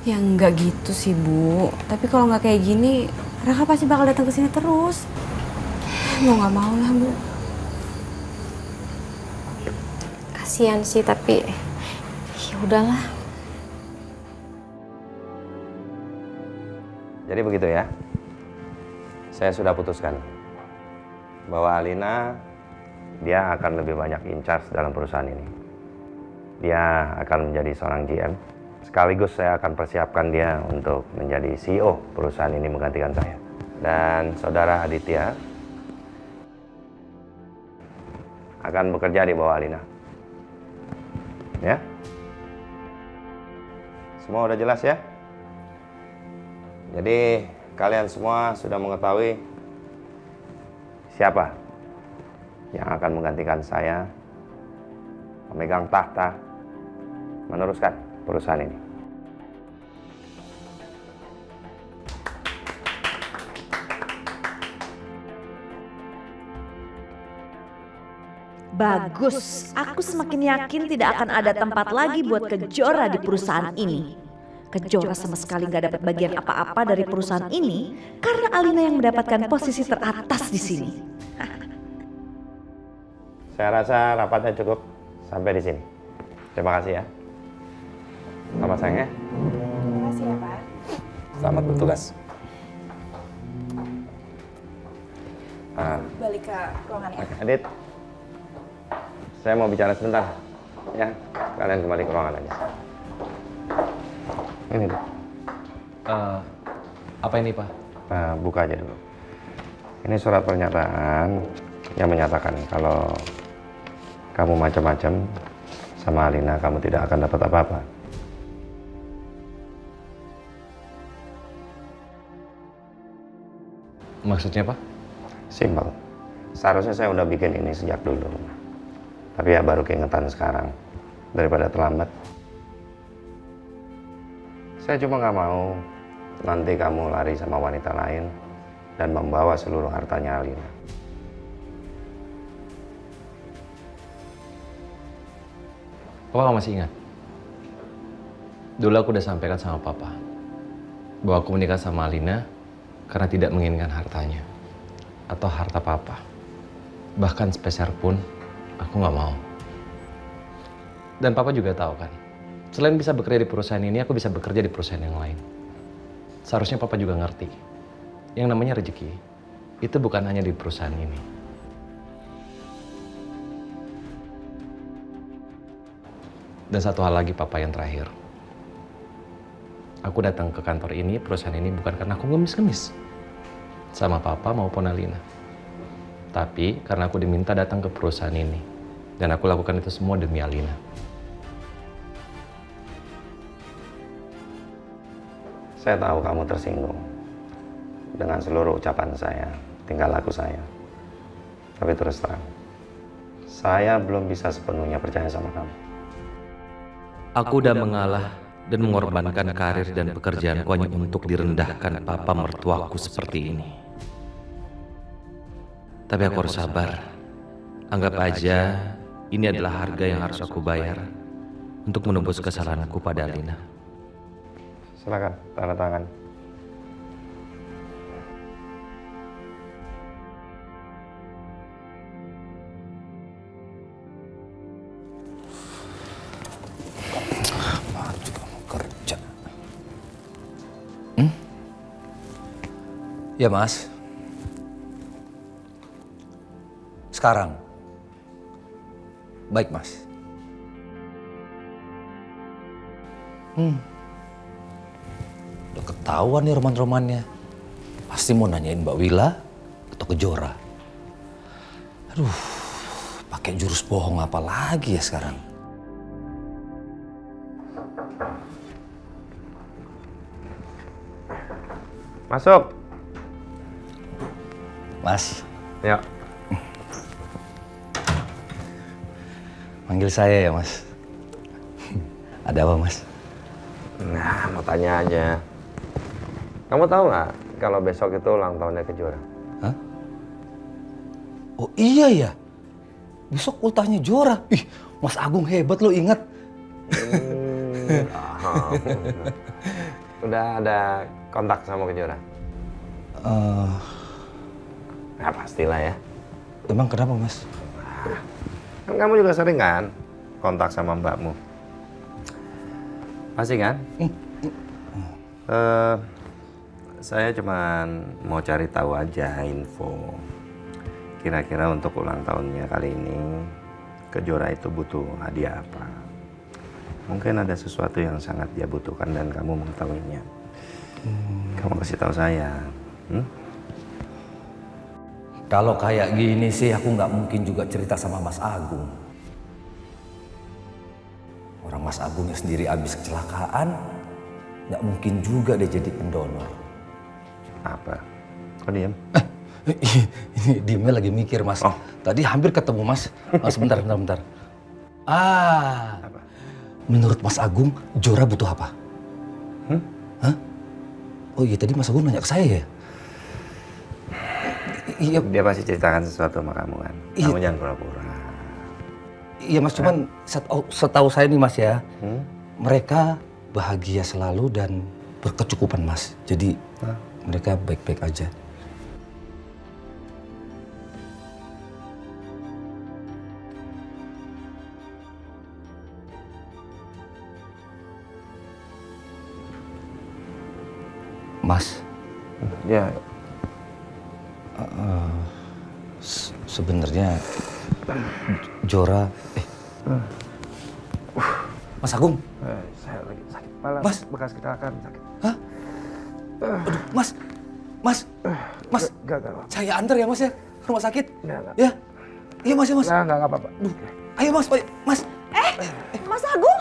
Ya nggak gitu sih Bu. Tapi kalau nggak kayak gini, Raka pasti bakal datang ke sini terus. Mau nggak mau lah Bu. Kasihan sih tapi ya udahlah. Jadi begitu ya. Saya sudah putuskan bahwa Alina dia akan lebih banyak in charge dalam perusahaan ini. Dia akan menjadi seorang GM. Sekaligus saya akan persiapkan dia untuk menjadi CEO perusahaan ini menggantikan saya. Dan saudara Aditya akan bekerja di bawah Alina. Ya? Semua udah jelas ya? Jadi kalian semua sudah mengetahui siapa yang akan menggantikan saya memegang tahta meneruskan perusahaan ini. Bagus, aku semakin yakin tidak akan ada tempat lagi buat Kejora di perusahaan ini. Kejora sama sekali nggak dapat bagian apa-apa dari perusahaan ini karena Alina yang mendapatkan posisi teratas di sini. Saya rasa rapatnya cukup sampai di sini. Terima kasih ya. Selamat sayang ya. Terima kasih ya Pak. Selamat bertugas. Balik ke ruangan ya. Adit, saya mau bicara sebentar. Ya, kalian kembali ke ruangan aja. Ini deh. Apa ini, Pak? Buka aja dulu. Ini surat pernyataan yang menyatakan kalau kamu macam-macam sama Alina, kamu tidak akan dapat apa-apa. Maksudnya, Pak? Simpel. Seharusnya saya udah bikin ini sejak dulu. Tapi ya baru keingetan sekarang. Daripada terlambat. Saya cuma nggak mau nanti kamu lari sama wanita lain dan membawa seluruh hartanya Alina. Papa masih ingat? Dulu aku udah sampaikan sama Papa bahwa aku menikah sama Alina karena tidak menginginkan hartanya atau harta Papa. Bahkan sepeser pun aku nggak mau. Dan Papa juga tahu kan, selain bisa bekerja di perusahaan ini, aku bisa bekerja di perusahaan yang lain. Seharusnya Papa juga ngerti, yang namanya rezeki itu bukan hanya di perusahaan ini. Dan satu hal lagi Papa yang terakhir. Aku datang ke kantor ini, perusahaan ini bukan karena aku ngemis-ngemis sama Papa maupun Alina. Tapi karena aku diminta datang ke perusahaan ini. Dan aku lakukan itu semua demi Alina. Saya tahu kamu tersinggung dengan seluruh ucapan saya, tingkah laku saya. Tapi terus terang, saya belum bisa sepenuhnya percaya sama kamu. Aku udah mengalah dan mengorbankan karir dan pekerjaanku hanya untuk direndahkan papa mertuaku seperti ini. Tapi aku harus sabar. Anggap aja ini adalah harga yang harus aku bayar untuk menebus kesalahanku pada Alina. Silakan, tanda tangan. Ya Mas, sekarang. Baik, Mas. Udah ketahuan nih roman-romannya. Pasti mau nanyain Mbak Wila atau Kejora. Aduh, pakai jurus bohong apa lagi ya sekarang? Masuk. Mas. Ya. Manggil saya ya, Mas. Ada apa, Mas? Nah, mau tanya aja. Kamu tahu nggak kalau besok itu ulang tahunnya Kejora? Hah? Oh iya ya. Besok ultahnya Jora. Ih, Mas Agung hebat lo ingat. Udah ada kontak sama Kejora? Ya pastilah ya. Emang kenapa, Mas? Kan kamu juga sering kan kontak sama mbakmu? Pasti kan? Saya cuman mau cari tahu aja info. Kira-kira untuk ulang tahunnya kali ini, Kejora itu butuh hadiah apa? Mungkin ada sesuatu yang sangat dia butuhkan dan kamu mengetahuinya. Kamu kasih tahu saya. Kalau kayak gini sih aku nggak mungkin juga cerita sama Mas Agung. Orang Mas Agungnya sendiri habis kecelakaan, nggak mungkin juga dia jadi pendonor. Apa? Kok diam? Ini diemnya lagi mikir, Mas. Oh. Tadi hampir ketemu, Mas. Mas, bentar. Apa? Menurut Mas Agung, Jora butuh apa? Hah? Oh iya, tadi Mas Agung nanya ke saya ya? Iya. Dia pasti ceritakan sesuatu sama kamu kan? Iya. Kamu jangan pura-pura. Iya, Mas, cuman setahu saya nih, Mas ya, mereka bahagia selalu dan berkecukupan, Mas. Jadi mereka baik-baik aja. Mas. Ya. Sebenarnya Jora. Mas Agung. Saya lagi sakit kepala. Mas. Bekas kecelakaan sakit. Hah? Aduh, Mas. Gak. Saya antar ya, Mas ya, ke rumah sakit. Enggak. Ya. Iya, Mas ya, Mas. Enggak apa-apa. Ayo, Mas. Mas. Mas Agung?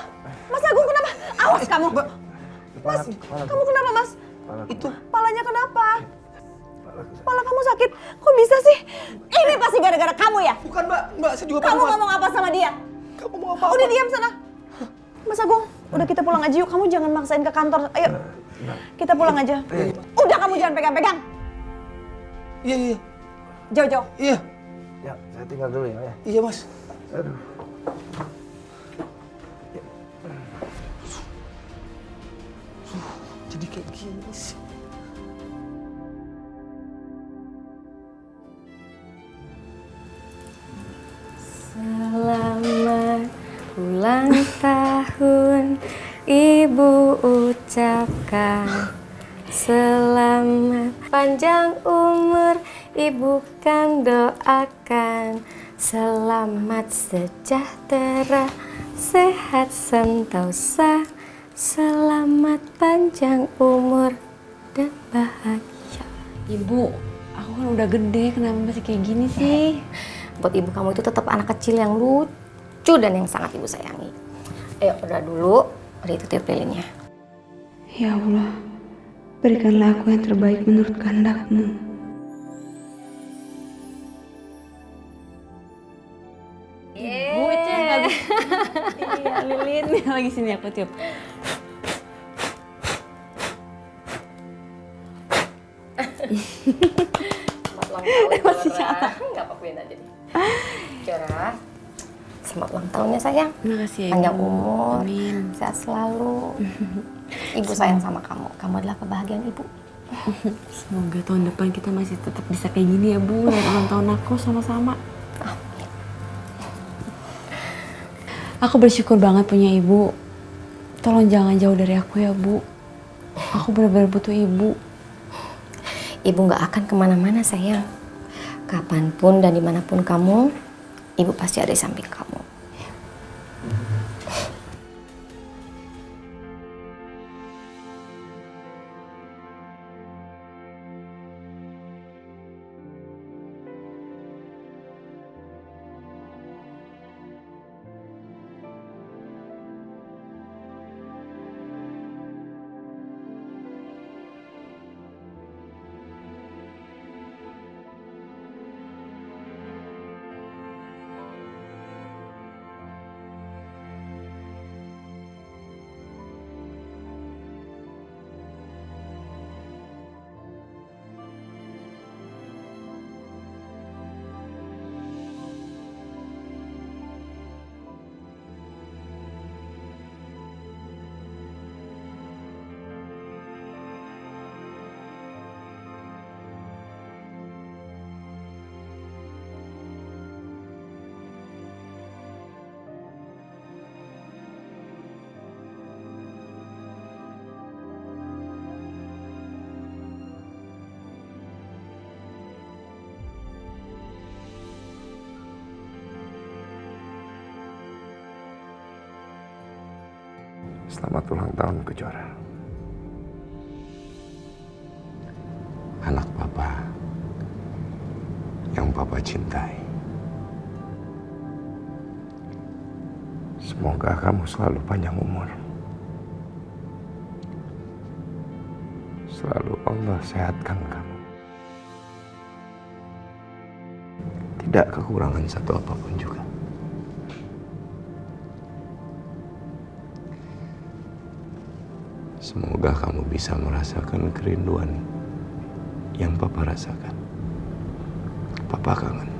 Mas Agung kenapa? Awas kamu. Mas, kamu kenapa, Mas? Itu. Palanya kenapa? Kepala kamu sakit. Kok bisa sih? Ini pasti gara-gara kamu ya? Bukan, Mbak. Saya juga Kamu ngomong apa sama dia? Kamu mau apa? Udah diam sana. Mas Agung, udah kita pulang aja yuk. Kamu jangan maksain ke kantor. Ayo. Kita pulang aja. Udah, kamu jangan pegang-pegang. Iya. Jauh-jauh. Iya. Ya, saya tinggal dulu ya. Iya, Mas. Aduh. Jadi kayak gini sih. Selamat ulang tahun Ibu ucapkan. Selamat panjang umur Ibu kan doakan. Selamat sejahtera, sehat sentosa. Selamat panjang umur dan bahagia. Ibu, aku kan udah gede, kenapa masih kayak gini sih? Buat ibu kamu itu tetap anak kecil yang lucu dan yang sangat ibu sayangi. Ayo berdoa dulu, udah itu tiup lilinnya. Ya Allah, berikanlah aku yang terbaik menurut kehendak-Mu. Bu, itu yang gak bisa. Iya, lilin. Lagi sini aku tiup. Selamat ulang tahun, Jora. Nggak apa-apain aja deh. Jora, selamat ulang tahun ya sayang. Makasih ya, panjang Ibu. umur, Amin. sehat selalu. Ibu sayang sama kamu. Kamu adalah kebahagiaan ibu. Semoga tahun depan kita masih tetap bisa kayak gini ya, Bu. Dan ulang tahun aku sama-sama. Aku bersyukur banget punya ibu. Tolong jangan jauh dari aku ya, Bu. Aku benar-benar butuh ibu. Ibu nggak akan kemana-mana sayang. Kapanpun dan dimanapun kamu, ibu pasti ada di samping kamu. Selamat ulang tahun Kejora. Anak papa yang papa cintai. Semoga kamu selalu panjang umur. Selalu Allah sehatkan kamu. Tidak kekurangan satu apapun juga. Semoga kamu bisa merasakan kerinduan yang papa rasakan. Papa kangen.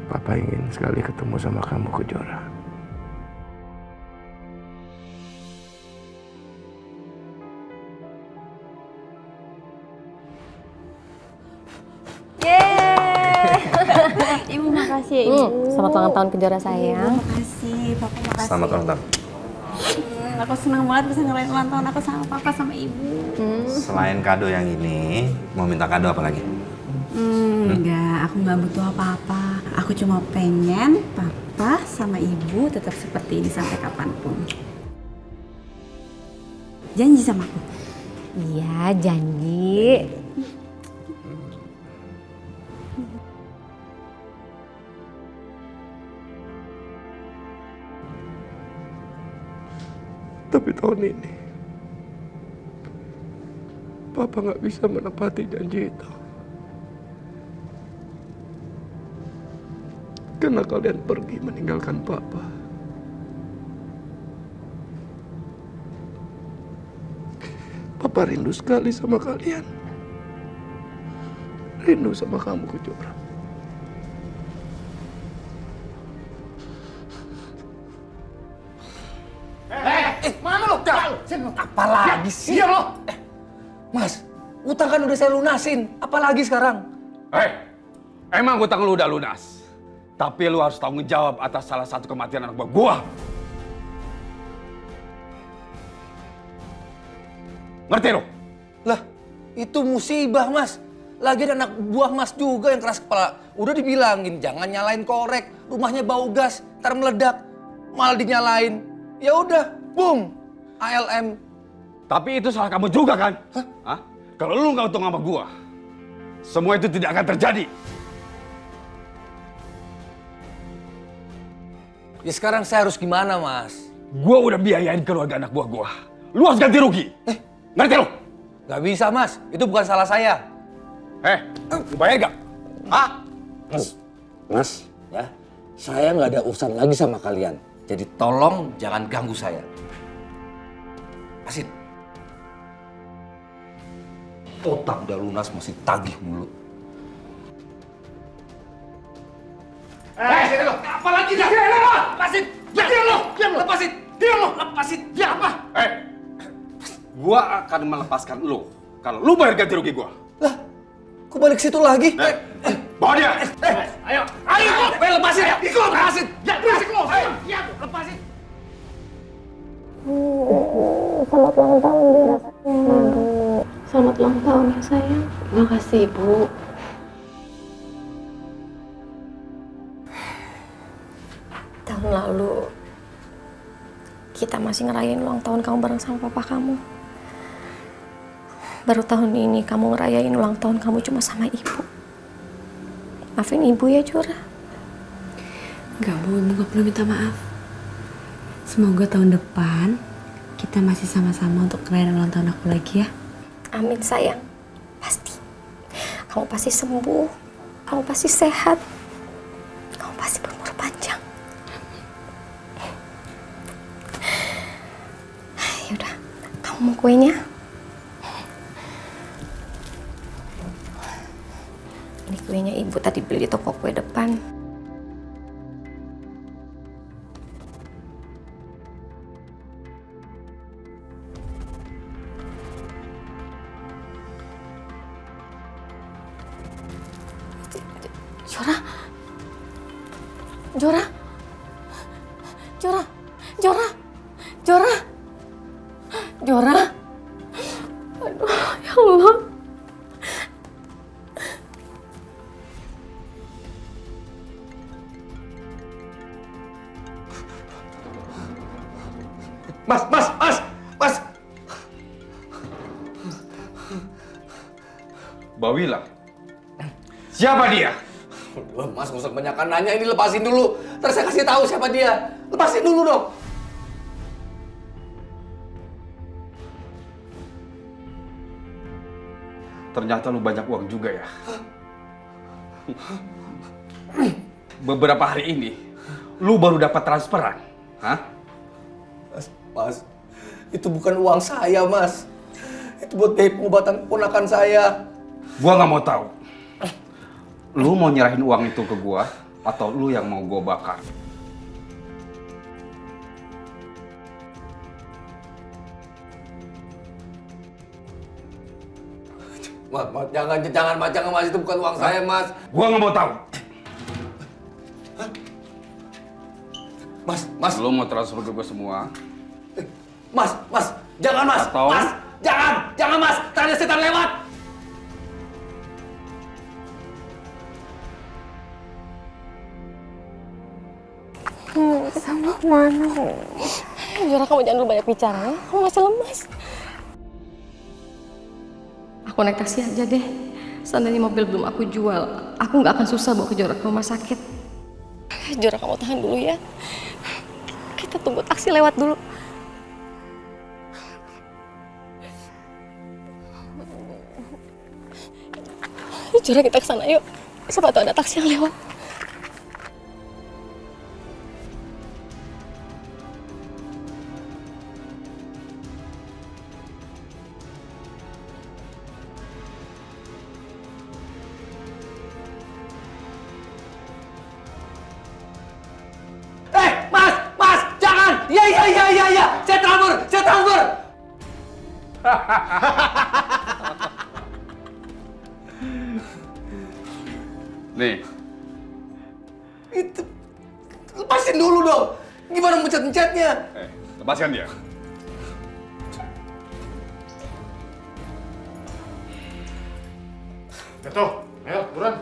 Papa ingin sekali ketemu sama kamu, Kejora. Yeay! Ibu makasih ya, Ibu. Selamat ulang tahun Kejora sayang. Makasih, Papa makasih. Selamat ulang tahun. Aku senang banget bisa ngerayain ulang tahun aku sama Papa sama Ibu. Selain kado yang ini, mau minta kado apa lagi? Enggak, aku nggak butuh apa-apa. Aku cuma pengen Papa sama Ibu tetap seperti ini sampai kapanpun. Janji sama aku? Iya, janji. Tapi tahun ini, Papa nggak bisa menepati janji itu. Karena kalian pergi meninggalkan Papa. Papa rindu sekali sama kalian. Rindu sama kamu, Kejora. Mana lo? Apa lagi sih? Iya lo. Mas, utang kan udah saya lunasin. Apalagi sekarang? Emang utang lu udah lunas. Tapi lu harus tanggung jawab atas salah satu kematian anak buah gua. Ngerti lu? Lah, itu musibah, Mas. Lagi ada anak buah Mas juga yang keras kepala. Udah dibilangin, jangan nyalain korek. Rumahnya bau gas, ntar meledak. Malah dinyalain. Ya udah, boom. ALM. Tapi itu salah kamu juga kan? Hah? Kalau lu nggak untung sama gua, semua itu tidak akan terjadi. Ya sekarang saya harus gimana, Mas? Gua udah biayain keluarga anak buah gua. Lu harus ganti rugi. Ngerti lu? Gak bisa, Mas. Itu bukan salah saya. Lu bayar gak? Hah? Mas, ya, saya nggak ada urusan lagi sama kalian. Jadi tolong jangan ganggu saya. Asin. Otak udah lunas masih tagih mulu. Sini lo. Apa lagi dah? Lepasin! Diam lo! Lepasin! Diam lo! Lepasin! Dia apa? Gua akan melepaskan lu kalau lu bayar ganti rugi gua. Lah, kok balik situ lagi? Bawa dia! Ayo! Lepasin! Ikut! Lepasin! Ya, lepasin lo! Ayo! Ya, lepasin! Selamat ulang tahun ya sayang. Selamat ulang tahun ya sayang. Makasih, Ibu. Tahun lalu kita masih ngerayain ulang tahun kamu bareng sama papa kamu. Baru tahun ini kamu ngerayain ulang tahun kamu cuma sama ibu. Maafin ibu ya, Jora. Enggak, Bu, Ibu gak perlu minta maaf. Semoga tahun depan kita masih sama-sama untuk ngerayain ulang tahun aku lagi ya. Amin sayang. Pasti. Kamu pasti sembuh. Kamu pasti sehat. Kamu pasti berumur panjang. Yaudah, kamu mau kuenya? Ini kuenya ibu tadi beli di toko kue depan. Jora, Jora, Jora, Jora, Jora, Jora. Aduh, ya Allah. Mas. Mbak Wila, siapa dia? Mas, nggak usah kebanyakan nanya, ini lepasin dulu. Terus saya kasih tahu siapa dia. Lepasin dulu dong. Ternyata lu banyak uang juga ya. Beberapa hari ini, lu baru dapat transferan, hah? Mas, itu bukan uang saya, Mas. Itu buat biaya pengobatan ponakan saya. Gua nggak mau tahu. Lu mau nyerahin uang itu ke gua atau lu yang mau gua bakar? Mas, jangan, Mas, itu bukan uang saya, Mas. Gua nggak mau tahu. Mas. Lu mau transfer ke gua semua? Mas, jangan, Mas. Atau... Mas, jangan, Mas. Tadi setan lewat. Sama mana? Jora, kamu jangan dulu banyak bicara ya. Kamu masih lemas. Aku naik taksi aja deh. Seandainya mobil belum aku jual, aku nggak akan susah bawa ke Jora ke rumah sakit. Jora, kamu tahan dulu ya. Kita tunggu taksi lewat dulu. Jora, kita kesana yuk. Siapa tahu ada taksi yang lewat. Mas, jangan. Iya. Saya transfer. Nih. Itu lepasin dulu dong. Gimana mencet-mencetnya? Lepaskan dia. Beto, ayo buruan.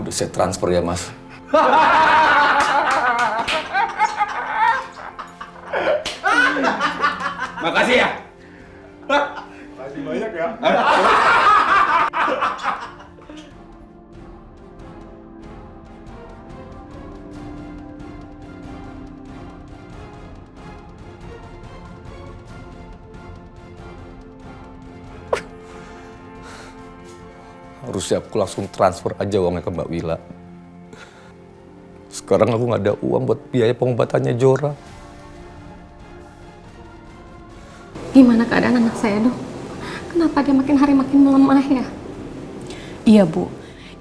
Udah saya transfer ya, Mas. Makasih ya. Makasih banyak ya. Harusnya aku langsung transfer aja uangnya ke Mbak Wila. Sekarang aku nggak ada uang buat biaya pengobatannya Jora. Gimana keadaan anak saya, Dok? Kenapa dia makin hari makin melemah ya? Iya, Bu.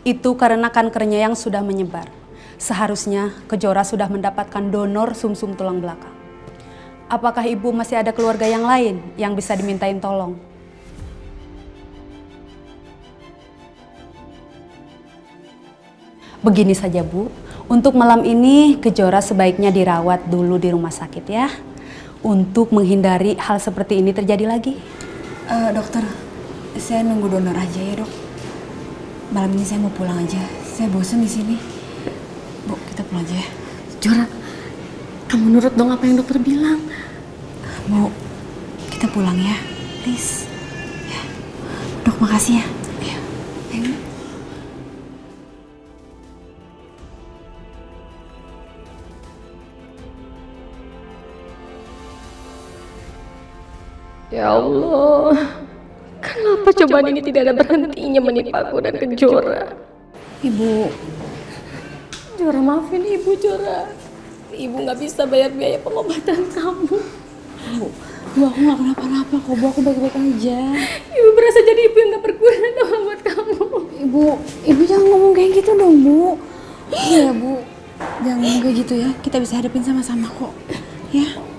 Itu karena kankernya yang sudah menyebar. Seharusnya Kejora sudah mendapatkan donor sumsum tulang belakang. Apakah Ibu masih ada keluarga yang lain yang bisa dimintain tolong? Begini saja Bu, untuk malam ini Kejora sebaiknya dirawat dulu di rumah sakit ya. Untuk menghindari hal seperti ini terjadi lagi. Dokter, saya nunggu donor aja ya dok. Malam ini saya mau pulang aja. Saya bosan di sini. Bu, kita pulang aja ya. Jora, kamu nurut dong apa yang dokter bilang. Bu, kita pulang ya, please. Ya. Dok, makasih ya. Ayo. Ayo. Ya Allah, kenapa cobaan ini tidak ada berhentinya menimpa aku dan Kejora? Ibu, Jora, maafin Ibu, Jora. Ibu nggak bisa bayar biaya pengobatan kamu. Bu, aku nggak kenapa-napa kok, Bu. Aku baik-baik aja. Ibu berasa jadi ibu yang nggak berguna dong buat kamu. Ibu jangan ngomong kayak gitu dong, Bu. Iya, Bu. Jangan ngomong kayak gitu ya. Kita bisa hadapin sama-sama kok. Ya.